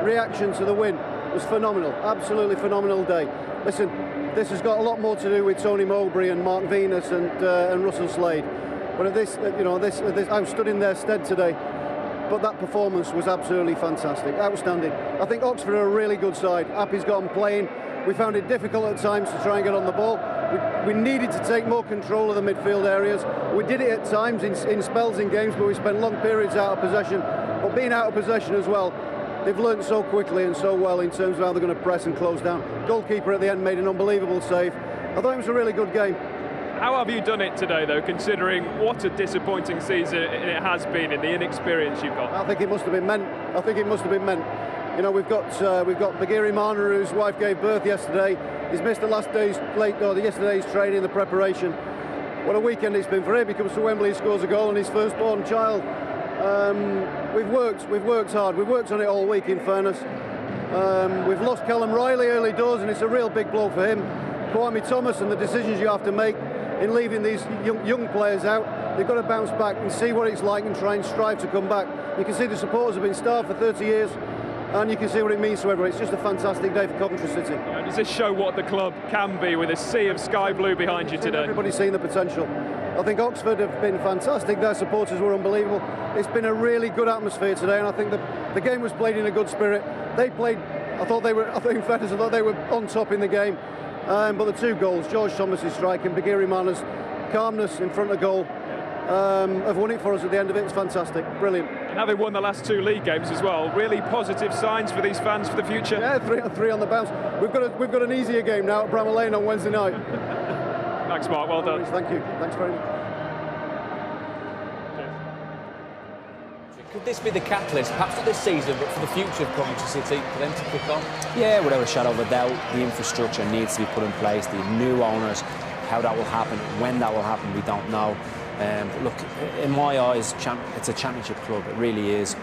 reaction to the win was phenomenal. Absolutely phenomenal day. Listen, this has got a lot more to do with Tony Mowbray and Mark Venus and Russell Slade. But at this, you know, I stood in their stead today. But that performance was absolutely fantastic, outstanding. I think Oxford are a really good side. Appy's got them playing. We found it difficult at times to try and get on the ball. We needed to take more control of the midfield areas. We did it at times in spells in games, but we spent long periods out of possession. But being out of possession as well, they've learned so quickly and so well in terms of how they're going to press and close down. Goalkeeper at the end made an unbelievable save. I thought it was a really good game. How have you done it today, though, considering what a disappointing season it has been in the inexperience you've got? I think it must have been meant. I think it must have been meant. You know, we've got Bagheera Mana, whose wife gave birth yesterday. He's missed yesterday's training, the preparation. What a weekend it's been for him. He comes to Wembley, scores a goal, and his firstborn child. We've worked hard. We've worked on it all week, in fairness. We've lost Callum Riley early doors, and it's a real big blow for him. Kwame Thomas and the decisions you have to make in leaving these young players out. They've got to bounce back and see what it's like and try and strive to come back. You can see the supporters have been starved for 30 years, and you can see what it means to everyone. It's just a fantastic day for Coventry City. Does this show what the club can be with a sea of sky blue behind you today? Everybody's seen the potential. I think Oxford have been fantastic. Their supporters were unbelievable. It's been a really good atmosphere today, and I think the game was played in a good spirit. They played, I thought they were on top in the game. But the 2 goals, George Thomas's strike and Bagheera Mana's calmness in front of goal, have won it for us at the end of it. It's fantastic, brilliant. Now they've won the last 2 league games as well. Really positive signs for these fans for the future. Yeah, 3 on the bounce. We've got an easier game now at Bramall Lane on Wednesday night. Thanks, Mark. Well done. Thank you. Thanks very much. Could this be the catalyst, perhaps not this season, but for the future of Coventry City, for them to kick on? Yeah, without a shadow of a doubt, the infrastructure needs to be put in place. The new owners, how that will happen, when that will happen, we don't know. But look, in my eyes, it's a championship club. It really is.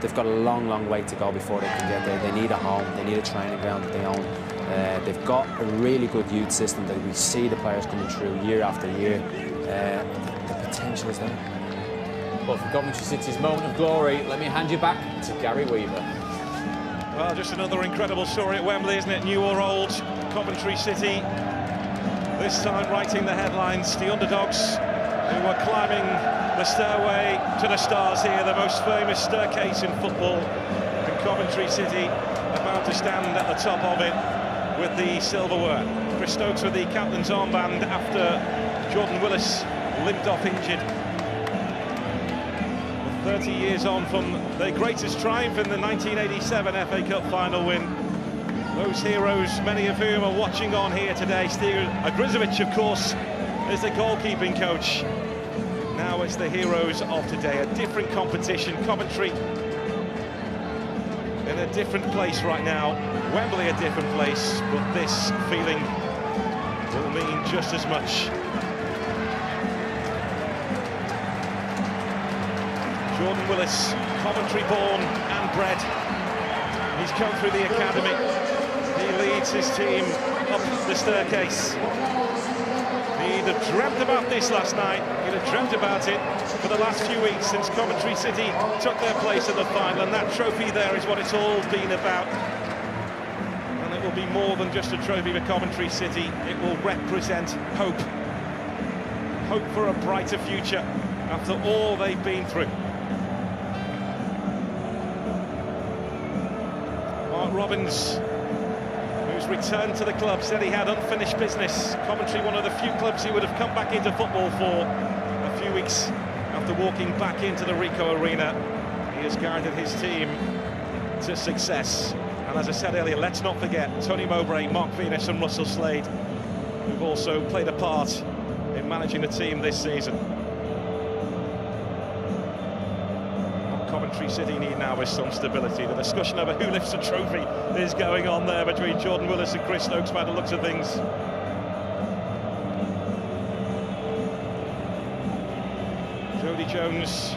They've got a long, long way to go before they can get there. They need a home. They need a training ground that they own. They've got a really good youth system that we see the players coming through year after year. The potential is there. Well, for Coventry City's moment of glory, let me hand you back to Gary Weaver. Well, just another incredible story at Wembley, isn't it? New or old, Coventry City, this time writing the headlines. The underdogs who were climbing the stairway to the stars here, the most famous staircase in football. And Coventry City about to stand at the top of it with the silverware. Chris Stokes with the captain's armband after Jordan Willis limped off injured. 30 years on from their greatest triumph in the 1987 FA Cup final win. Those heroes, many of whom are watching on here today. Steven Agrizovic, of course, is the goalkeeping coach. Now it's the heroes of today. A different competition. Coventry in a different place right now. Wembley a different place, but this feeling will mean just as much. Jordan Willis, Coventry born and bred. He's come through the academy. He leads his team up the staircase. He'd have dreamt about this last night. He'd have dreamt about it for the last few weeks since Coventry City took their place at the final, and that trophy there is what it's all been about. And it will be more than just a trophy for Coventry City. It will represent hope. Hope for a brighter future after all they've been through. Robbins, who's returned to the club, said he had unfinished business. Coventry, one of the few clubs he would have come back into football for a few weeks after walking back into the Ricoh Arena. He has guided his team to success. And as I said earlier, let's not forget Tony Mowbray, Mark Venus and Russell Slade, who've also played a part in managing the team this season. Coventry City need now is some stability. The discussion over who lifts the trophy is going on there between Jordan Willis and Chris Stokes by the looks of things. Jody Jones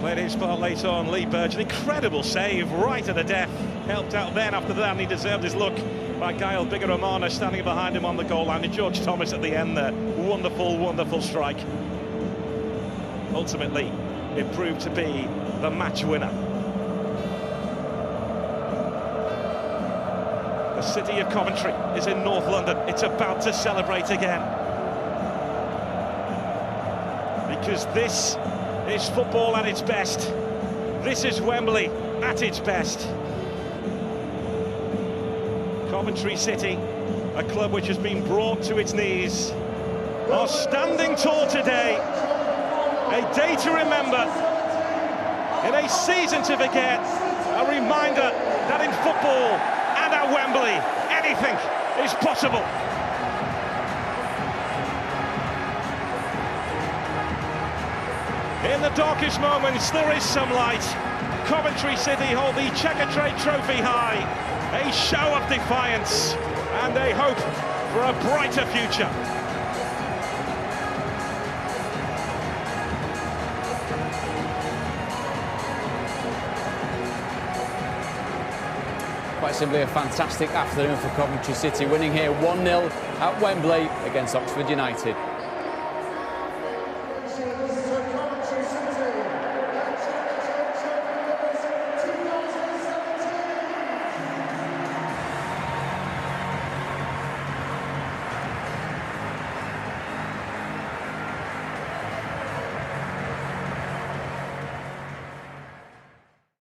played his part late on. Lee Burge, an incredible save right at the death. Helped out then after that, and he deserved his look by Gael Bigger-Romana standing behind him on the goal line. And George Thomas at the end there. Wonderful, wonderful strike. Ultimately, it proved to be the match winner. The city of Coventry is in North London. It's about to celebrate again. Because this is football at its best. This is Wembley at its best. Coventry City, a club which has been brought to its knees, are standing tall today. A day to remember, in a season to forget, a reminder that in football and at Wembley, anything is possible. In the darkest moments, there is some light. Coventry City hold the Checkatrade trophy high, a show of defiance and a hope for a brighter future. Quite simply a fantastic afternoon for Coventry City, winning here 1-0 at Wembley against Oxford United.